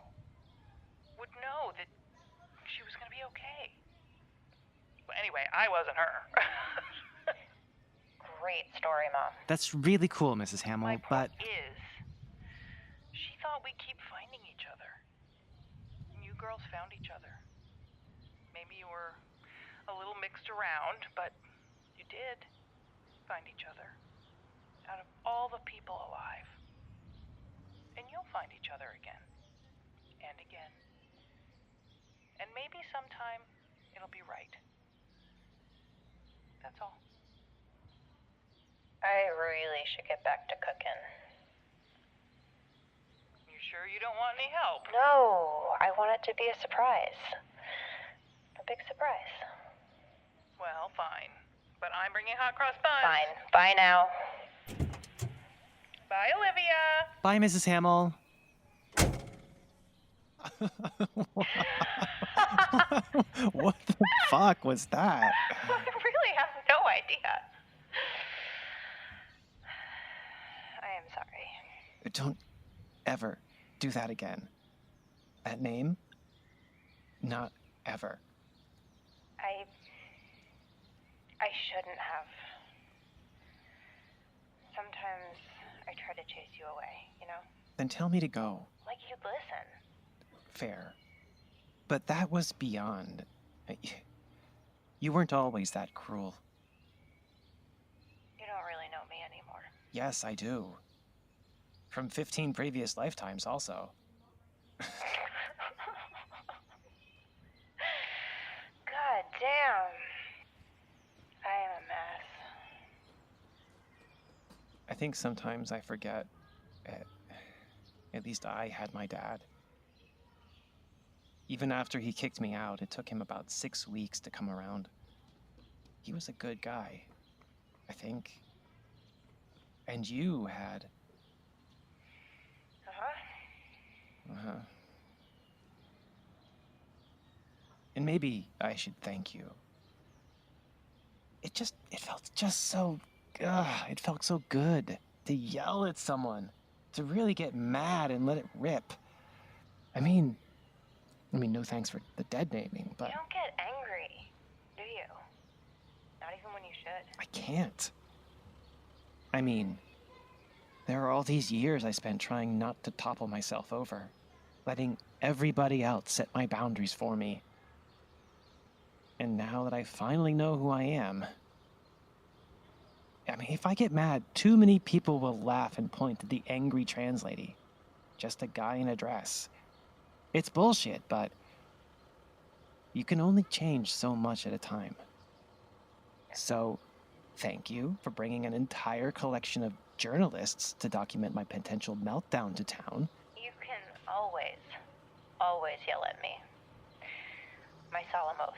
E: Would know that she was going to be okay. Well, anyway, I wasn't her.
F: Great story, Mom.
B: That's really cool, Mrs. Hamill,
E: My
B: but...
E: point is, she thought we'd keep finding each other. You girls found each other. Maybe you were a little mixed around, but you did find each other. Out of all the people alive. And you'll find each other again. And again. And maybe sometime it'll be right. That's all.
F: I really should get back to cooking.
E: You sure you don't want any help?
F: No, I want it to be a surprise. A big surprise.
E: Well, fine. But I'm bringing hot cross buns.
F: Fine. Bye now.
E: Bye, Olivia.
B: Bye, Mrs. Hamill. What the fuck was that?
F: I really have no idea. I am sorry.
B: Don't ever do that again. That name? Not ever.
F: I shouldn't have. Sometimes I try to chase you away, you know?
B: Then tell me to go.
F: Like you'd listen.
B: Fair. But that was beyond. You weren't always that cruel.
F: You don't really know me anymore.
B: Yes, I do. From 15 previous lifetimes, also.
F: God damn. I am a mess.
B: I think sometimes I forget. At least I had my dad. Even after he kicked me out, it took him about 6 weeks to come around. He was a good guy, I think. And you had... Uh-huh. And maybe I should thank you. It felt just so... it felt so good to yell at someone, to really get mad and let it rip. I mean, no thanks for the dead naming, but...
F: You don't get angry, do you? Not even when you should.
B: I can't. I mean, there are all these years I spent trying not to topple myself over, letting everybody else set my boundaries for me. And now that I finally know who I am, I mean, if I get mad, too many people will laugh and point to the angry trans lady. Just a guy in a dress. It's bullshit, but you can only change so much at a time. So, thank you for bringing an entire collection of journalists to document my potential meltdown to town.
F: You can always yell at me. My solemn oath.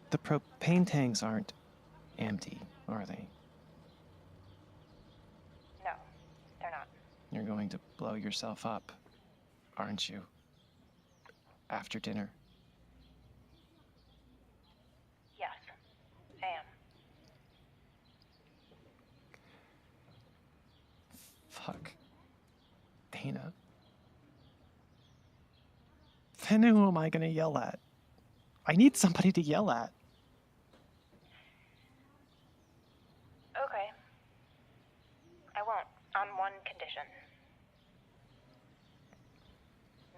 B: The propane tanks aren't empty, are they?
F: No, they're not.
B: You're going to blow yourself up, aren't you? After dinner.
F: Yes, I am.
B: Fuck. Dana. Then who am I gonna yell at? I need somebody to yell at.
F: Okay. I won't, on one condition.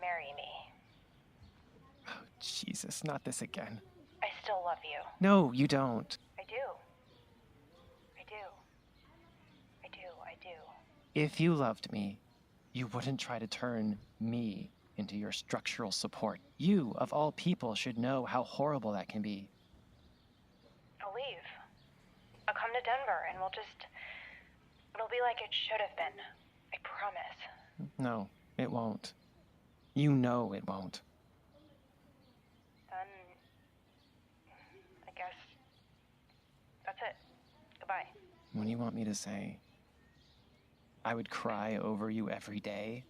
F: Marry me.
B: Oh, Jesus, not this again.
F: I still love you.
B: No, you don't.
F: I do. I do. I do. I do.
B: If you loved me, you wouldn't try to turn me into your structural support. You, of all people, should know how horrible that can be.
F: I'll leave. I'll come to Denver and it'll be like it should have been. I promise.
B: No, it won't. You know it won't.
F: Then, I guess that's it. Goodbye.
B: What do you want me to say? I would cry over you every day?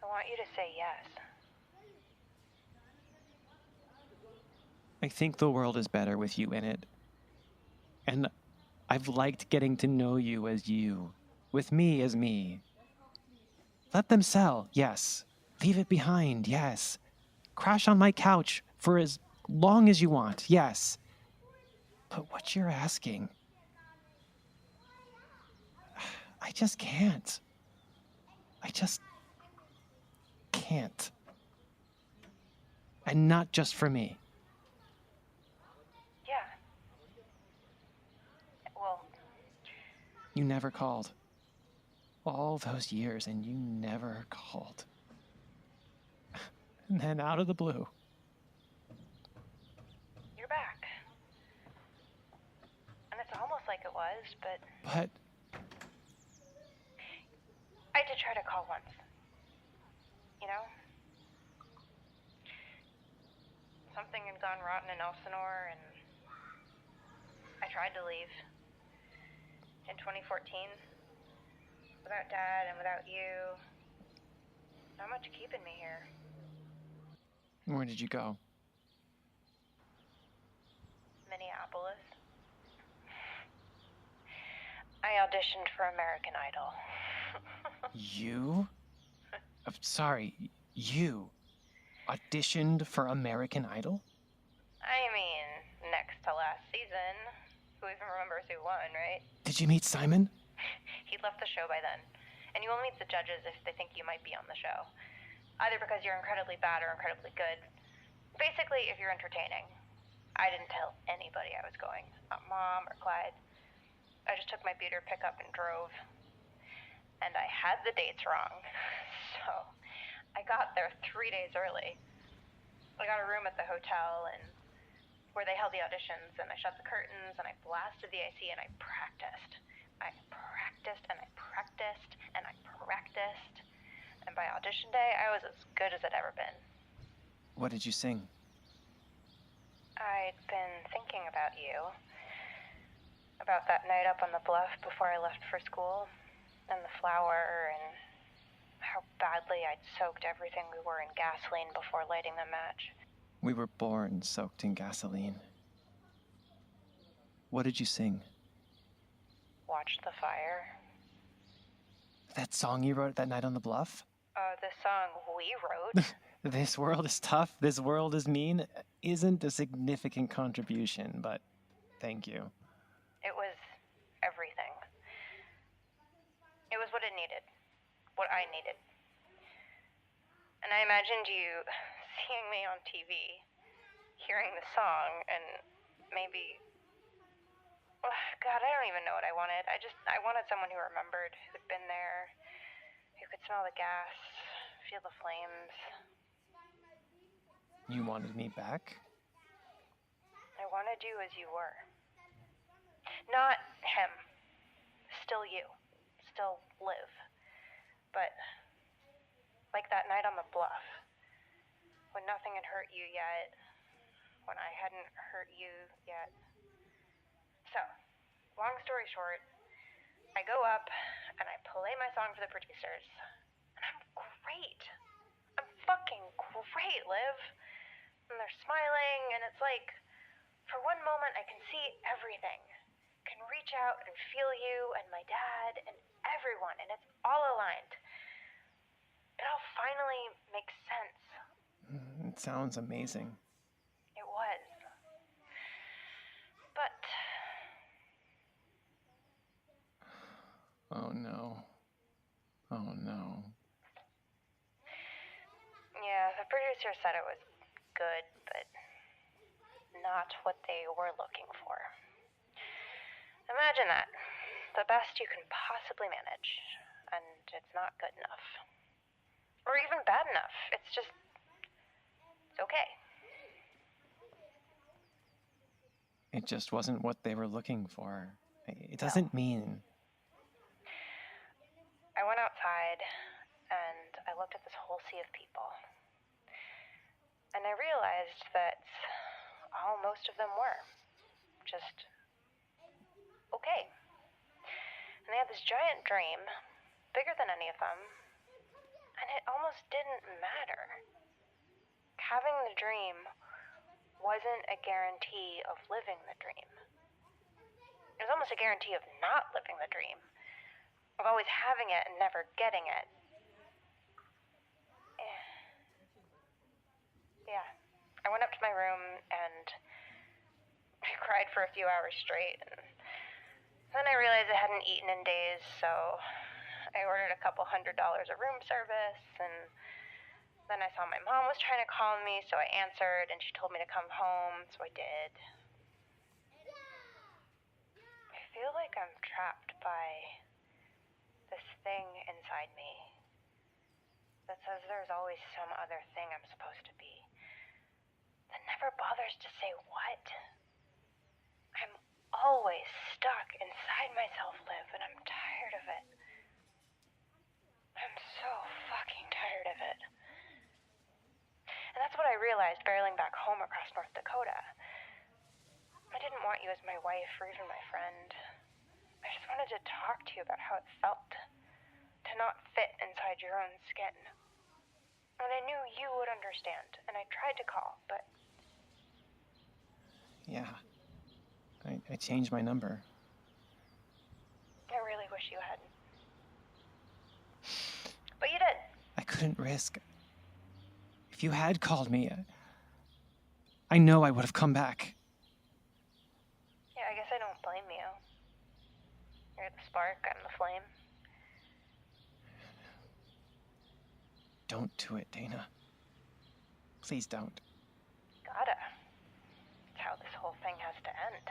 F: I want you to say yes.
B: I think the world is better with you in it. And I've liked getting to know you as you, with me as me. Let them sell, yes. Leave it behind, yes. Crash on my couch for as long as you want, yes. But what you're asking, I just can't. I just can't. And not just for me.
F: Yeah. Well,
B: You never called. All those years, and you never called. And then out of the blue.
F: you're back. And it's almost like it was, but
B: But
F: I did try to call once. You know? Something had gone rotten in Elsinore, and I tried to leave. In 2014, without Dad and without you, not much keeping me here.
B: where did you go?
F: Minneapolis. I auditioned for American Idol.
B: You? Sorry, you auditioned for American Idol?
F: I mean, next to last season. Who even remembers who won, right?
B: Did you meet Simon?
F: He'd left the show by then. And you will meet the judges if they think you might be on the show. Either because you're incredibly bad or incredibly good. Basically, if you're entertaining. I didn't tell anybody I was going. Not Mom or Clyde. I just took my beater pickup and drove. And I had the dates wrong. So I got there 3 days early. I got a room at the hotel and where they held the auditions, and I shut the curtains and I blasted the AC and I practiced. I practiced and I practiced and I practiced. And by audition day, I was as good as I'd ever been.
B: What did you sing?
F: I'd been thinking about you. About that night up on the bluff before I left for school. And the flower, and how badly I'd soaked everything we were in gasoline before lighting the match.
B: We were born soaked in gasoline. What did you sing?
F: Watch the fire.
B: That song you wrote that night on the bluff?
F: The song we wrote.
B: This world is tough, this world is mean, isn't a significant contribution, but thank you.
F: It was everything. It was what it needed. What I needed. And I imagined you seeing me on TV, hearing the song, and maybe... God, I don't even know what I wanted. I wanted someone who remembered, who'd been there, who could smell the gas, feel the flames.
B: You wanted me back?
F: I wanted you as you were. Not him. Still you. Still live. But, like that night on the bluff, when nothing had hurt you yet, when I hadn't hurt you yet. So, long story short, I go up and I play my song for the producers. And I'm great. I'm fucking great, Liv. And they're smiling, and it's like, for one moment I can see everything. Can reach out and feel you and my dad and everyone, and it's all aligned. It all finally makes sense.
B: It sounds amazing.
F: It was. But...
B: Oh no. Oh no.
F: Yeah, the producer said it was good, but not what they were looking for. Imagine that. The best you can possibly manage, and it's not good enough. Or even bad enough. It's just... it's okay.
B: It just wasn't what they were looking for. It doesn't mean...
F: I went outside, and I looked at this whole sea of people. And I realized that all most of them were. Just... okay. And they had this giant dream, bigger than any of them, and it almost didn't matter. Having the dream wasn't a guarantee of living the dream. It was almost a guarantee of not living the dream. Of always having it and never getting it. Yeah. I went up to my room and I cried for a few hours straight. And then I realized I hadn't eaten in days, so I ordered a couple $100 of room service. And then I saw my mom was trying to call me, so I answered, and she told me to come home, so I did. I feel like I'm trapped by this thing inside me that says there's always some other thing I'm supposed to be that never bothers to say what. I'm always stuck inside myself, Liv, and I'm tired of it. I'm so fucking tired of it. And that's what I realized barreling back home across North Dakota. I didn't want you as my wife or even my friend. I just wanted to talk to you about how it felt to not fit inside your own skin. And I knew you would understand, and I tried to call, but...
B: Yeah. I changed my number.
F: I really wish you hadn't. But you did.
B: I couldn't risk. If you had called me, I know I would have come back.
F: Yeah, I guess I don't blame you. You're the spark, I'm the flame.
B: Don't do it, Dana. Please don't.
F: Gotta. It's how this whole thing has to end.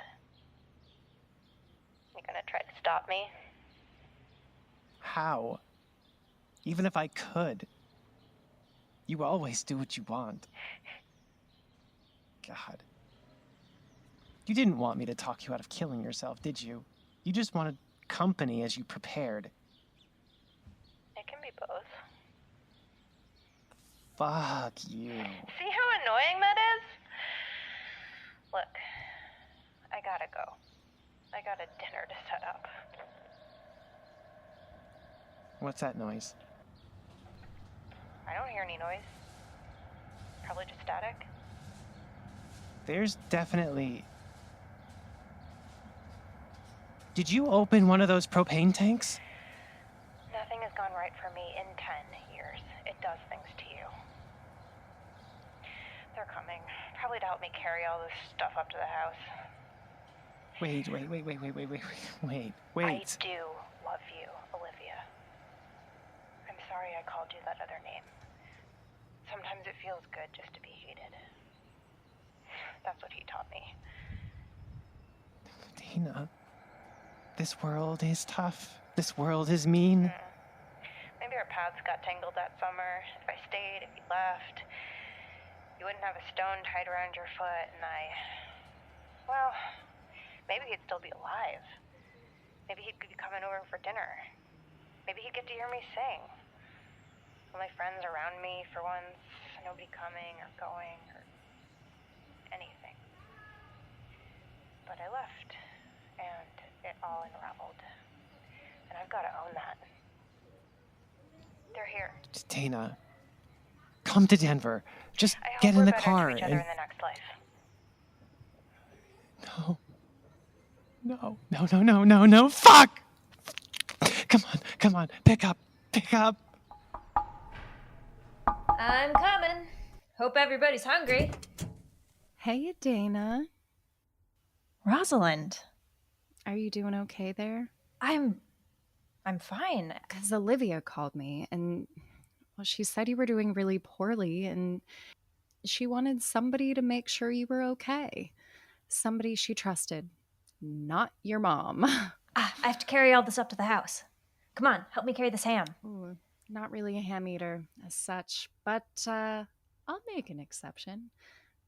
F: You gonna try to stop me?
B: How? Even if I could. You always do what you want. God. You didn't want me to talk you out of killing yourself, did you? You just wanted company as you prepared.
F: It can be both.
B: Fuck you.
F: See how annoying that is? Look, I gotta go. I got a dinner to set up.
B: What's that noise?
F: I don't hear any noise. Probably just static.
B: There's definitely... Did you open one of those propane tanks?
F: Nothing has gone right for me in 10 years. It does things to you. They're coming. Probably to help me carry all this stuff up to the house.
B: Wait.
F: I do love you, Olivia. I'm sorry I called you that other name. Sometimes it feels good just to be hated. That's what he taught me.
B: Dana, this world is tough. This world is mean.
F: Maybe our paths got tangled that summer. If I stayed, if you left, you wouldn't have a stone tied around your foot, and well, maybe he'd still be alive. Maybe he'd be coming over for dinner. Maybe he'd get to hear me sing. All my friends around me for once, nobody coming or going or anything. But I left, and it all unraveled. And I've got to own that. They're here.
B: Dana, come to Denver. Just
F: I hope
B: get in
F: we're
B: the
F: better
B: car
F: to each other
B: and...
F: in the next life.
B: No. Fuck! Come on. Pick up.
C: I'm coming. Hope everybody's hungry.
G: Hey, Dana.
C: Rosalind,
G: Are you doing okay there?
C: I'm fine.
G: Because Olivia called me, and well, she said you were doing really poorly, and she wanted somebody to make sure you were okay. Somebody she trusted, not your mom.
C: I have to carry all this up to the house. Come on, help me carry this ham.
G: Ooh, not really a ham eater as such, but I'll make an exception.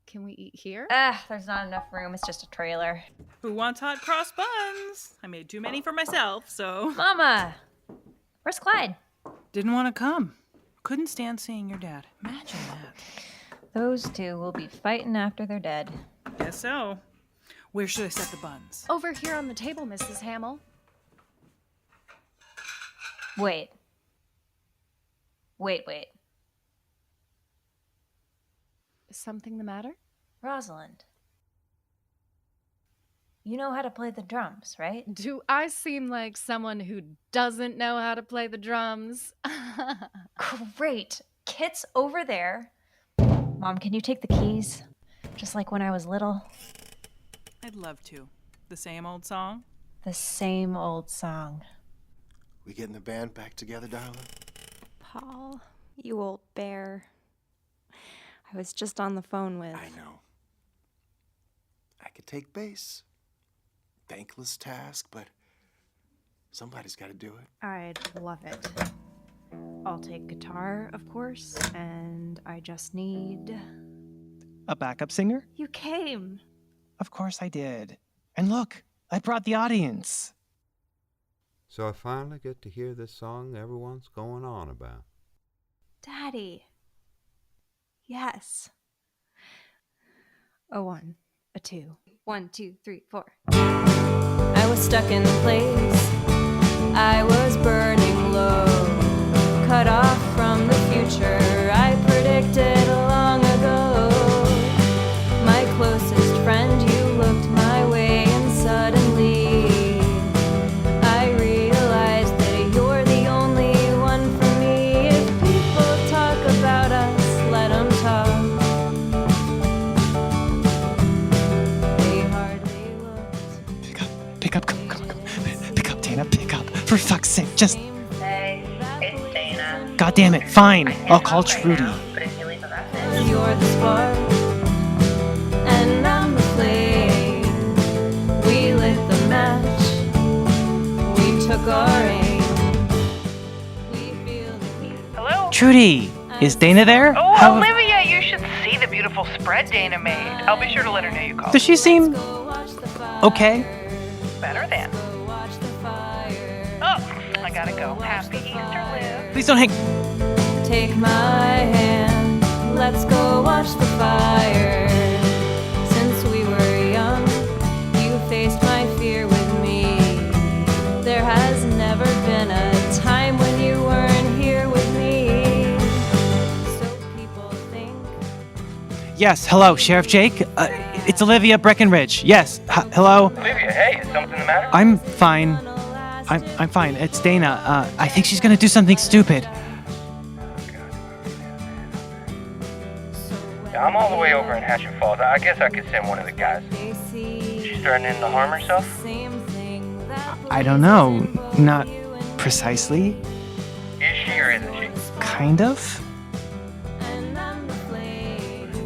G: Can we eat here?
C: There's not enough room. It's just a trailer.
H: Who wants hot cross buns? I made too many for myself, so...
C: Mama! Where's Clyde?
H: Didn't want to come. Couldn't stand seeing your dad. Imagine that.
C: Those two will be fighting after they're dead.
H: Guess so. Where should I set the buns?
G: Over here on the table, Mrs. Hamill.
C: Wait.
G: Is something the matter?
C: Rosalind. You know how to play the drums, right?
G: Do I seem like someone who doesn't know how to play the drums?
C: Great. Kit's over there. Mom, can you take the keys? Just like when I was little.
H: I'd love to. The same old song?
C: The same old song.
I: We getting the band back together, darling?
J: Paul, you old bear. I was just on the phone with...
I: I know. I could take bass. Thankless task, but somebody's got to do it.
G: I'd love it. I'll take guitar, of course, and I just need...
B: A backup singer?
G: You came.
B: Of course I did. And look, I brought the audience.
K: So I finally get to hear this song everyone's going on about.
G: Daddy. Yes. A 1, a 2. 1, 2, 3, 4.
J: I was stuck in place. I was burning low. Cut off from the future I predicted long ago. My closest friend, you looked my way, and suddenly I realized that you're the only one for me. If people talk about us, let them talk. They hardly looked.
B: Pick up, come. Pick up, Dana, pick up. For fuck's sake, just...
F: Hey, it's Dana.
B: God damn it, fine.
F: I can't
B: I'll
F: talk
B: call
F: right
B: Trudy.
F: now, but if you leave a message...
J: You're the spark, and I'm the flame. We lit the match.
B: Trudy, is Dana there?
E: Oh, Olivia, you should see the beautiful spread Dana made. I'll be sure to let her know you called.
B: Does she seem okay?
E: Better than. Oh, I gotta go. Happy Easter, Liv.
B: Please don't hang.
J: Take my hand, let's go watch the fire. Since we were young, you faced my fear with me. There has never been a time when you weren't here with me. So people think.
B: Yes, hello, Sheriff Jake. It's Olivia Breckenridge. Yes, hello.
L: Olivia, hey, is something the matter?
B: I'm fine. I'm fine. It's Dana. I think she's gonna do something stupid.
L: Yeah, I'm all the way over in Hatfield Falls. I guess I could send one of the guys. She's threatening to harm herself?
B: I don't know. Not precisely.
L: Is she or isn't she?
B: Kind of.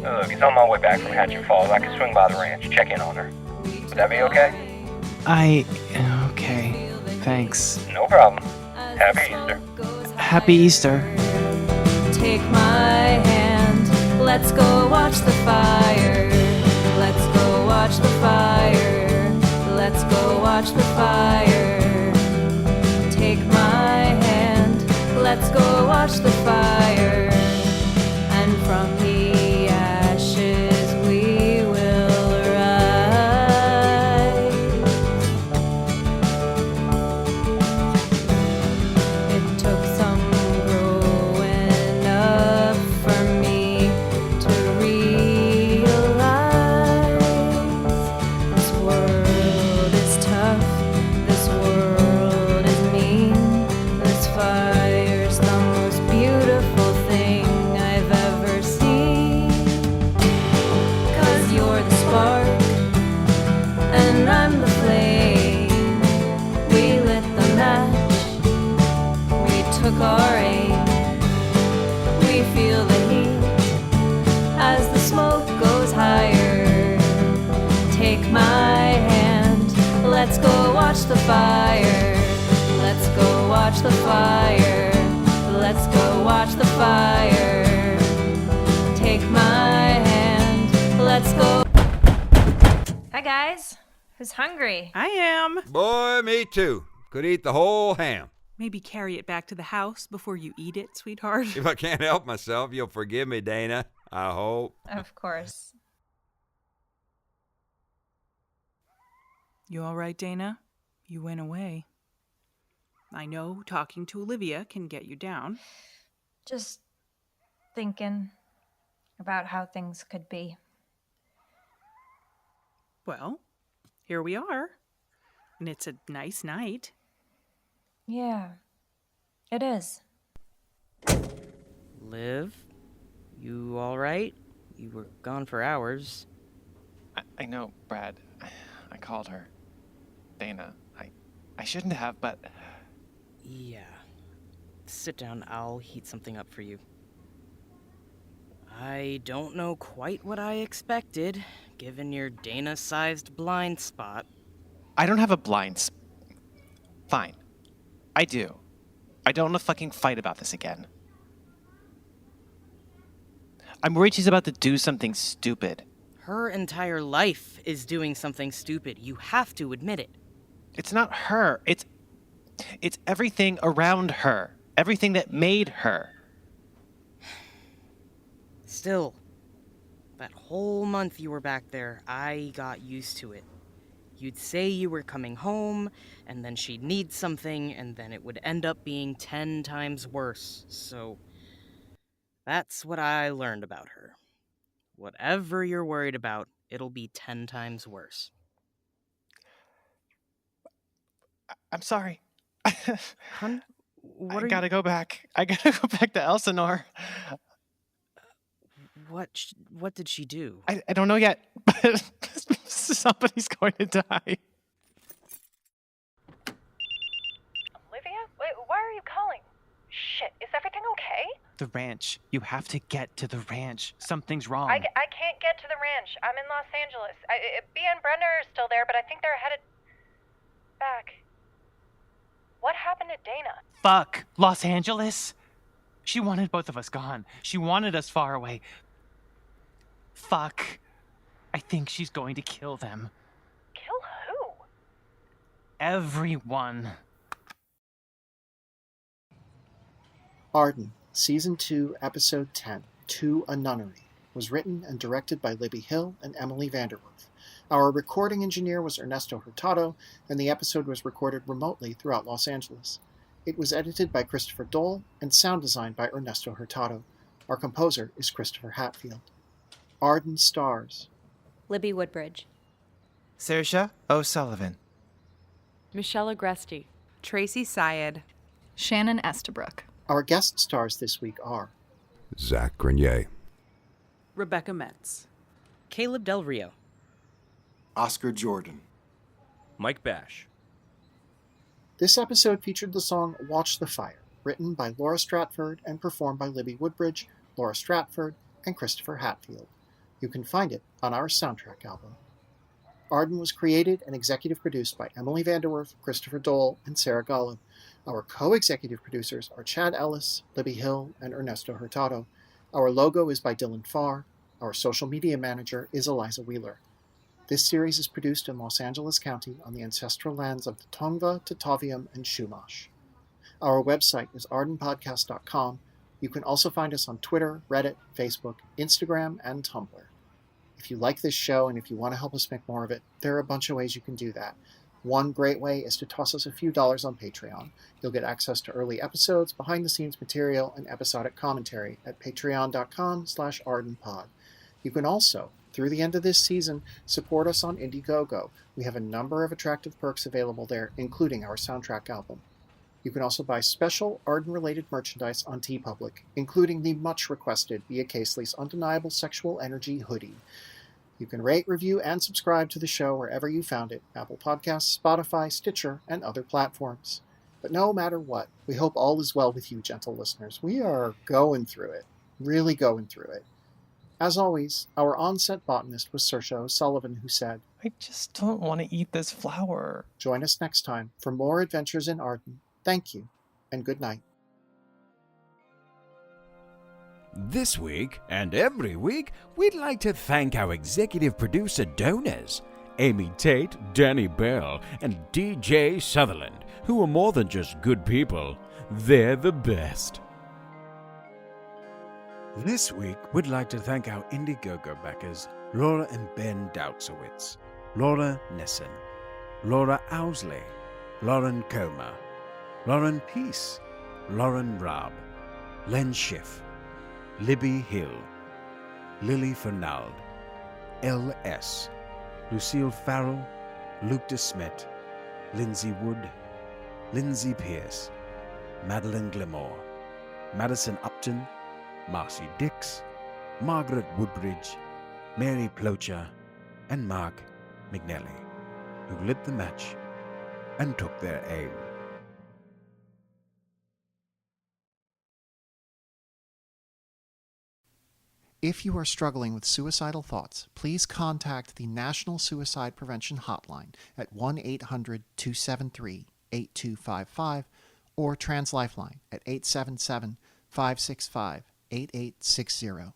L: Look, it's on my way back from Hatfield Falls. I can swing by the ranch, check in on her. Would that be okay?
B: Okay. Thanks.
L: No problem. Happy Easter.
B: Happy Easter.
J: Take my hand, let's go watch the fire. Let's go watch the fire. Let's go watch the fire. Take my hand, let's go watch the fire. And from the ashes we will rise. It took some growing up for me to realize this world is tough, this world is mean, this fire's the most beautiful thing I've ever seen. 'Cause you're the spark and I'm the flame. We lit the match, we took our aim. We feel the heat as the smoke goes higher. Take my hand, let's go watch the fire. Let's go watch the fire. Let's go watch the fire. Take my hand, let's go. Hi guys, who's hungry?
H: I am.
K: Boy, me too. Could eat the whole ham.
H: Maybe carry it back to the house before you eat it, sweetheart.
K: If I can't help myself, you'll forgive me, Dana. I hope.
C: Of course.
H: You all right, Dana? You went away. I know talking to Olivia can get you down.
C: Just thinking about how things could be.
H: Well, here we are. And it's a nice night.
C: Yeah, it is.
D: Liv, you all right? You were gone for hours.
B: I know, Brad. I called her. Dana. I shouldn't have, but...
D: Yeah. Sit down, I'll heat something up for you. I don't know quite what I expected, given your Dana-sized blind spot.
B: I don't have a blind spot. Fine. I do. I don't want to fucking fight about this again. I'm worried she's about to do something stupid.
D: Her entire life is doing something stupid. You have to admit it.
B: It's not her. It's everything around her. Everything that made her.
D: Still, that whole month you were back there, I got used to it. You'd say you were coming home, and then she'd need something, and then it would end up being 10 times worse. So, that's what I learned about her. Whatever you're worried about, it'll be 10 times worse.
B: I'm sorry.
D: Hun, what
B: I gotta go back. I gotta go back to Elsinore.
D: What did she do?
B: I don't know yet, but somebody's going to die.
E: Olivia? Wait, why are you calling? Shit, is everything okay?
B: The ranch. You have to get to the ranch. Something's wrong.
E: I can't get to the ranch. I'm in Los Angeles. B and Brenda are still there, but I think they're headed back. What happened to Dana?
B: Fuck. Los Angeles? She wanted both of us gone. She wanted us far away. Fuck. I think she's going to kill them.
E: Kill who?
B: Everyone.
A: Arden, Season 2, Episode 10, To a Nunnery, was written and directed by Libby Hill and Emily VanDerWerff. Our recording engineer was Ernesto Hurtado, and the episode was recorded remotely throughout Los Angeles. It was edited by Christopher Dole and sound designed by Ernesto Hurtado. Our composer is Christopher Hatfield. Arden stars
J: Libby Woodbridge.
B: Saoirse O'Sullivan.
M: Michelle Agresti.
H: Tracy Syed.
G: Shannon Estabrook.
A: Our guest stars this week are
K: Zach Grenier.
H: Rebecca Metz.
D: Caleb Del Rio.
I: Oscar Jordan.
N: Mike Bash.
A: This episode featured the song Watch the Fire, written by Laura Stratford and performed by Libby Woodbridge, Laura Stratford, and Christopher Hatfield. You can find it on our soundtrack album. Arden was created and executive produced by Emily VanDerWerff, Christopher Dole, and Sarah Golub. Our co-executive producers are Chad Ellis, Libby Hill, and Ernesto Hurtado. Our logo is by Dylan Farr. Our social media manager is Eliza Wheeler. This series is produced in Los Angeles County on the ancestral lands of the Tongva, Tataviam, and Chumash. Our website is ardenpodcast.com. You can also find us on Twitter, Reddit, Facebook, Instagram, and Tumblr. If you like this show and if you want to help us make more of it, there are a bunch of ways you can do that. One great way is to toss us a few dollars on Patreon. You'll get access to early episodes, behind-the-scenes material, and episodic commentary at patreon.com/ardenpod. You can also, through the end of this season, support us on Indiegogo. We have a number of attractive perks available there, including our soundtrack album. You can also buy special Arden-related merchandise on TeePublic, including the much-requested Via Casely's Undeniable Sexual Energy hoodie. You can rate, review, and subscribe to the show wherever you found it, Apple Podcasts, Spotify, Stitcher, and other platforms. But no matter what, we hope all is well with you, gentle listeners. We are going through it, really going through it. As always, our on-set botanist was Saoirse O'Sullivan, who said,
B: I just don't want to eat this flower.
A: Join us next time for more adventures in Arden. Thank you, and good night.
O: This week, and every week, we'd like to thank our executive producer donors, Amy Tate, Danny Bell, and DJ Sutherland, who are more than just good people. They're the best. This week, we'd like to thank our Indiegogo backers, Laura and Ben Doutsowitz, Laura Nissen, Laura Owsley, Lauren Comer, Lauren Peace, Lauren Robb, Len Schiff, Libby Hill, Lily Fernald, L.S., Lucille Farrell, Luke DeSmet, Lindsay Wood, Lindsay Pierce, Madeline Glimore, Madison Upton, Marcy Dix, Margaret Woodbridge, Mary Plocher, and Mark McNally, who lit the match and took their aim.
A: If you are struggling with suicidal thoughts, please contact the National Suicide Prevention Hotline at 1-800-273-8255 or Trans Lifeline at 877-565-8860.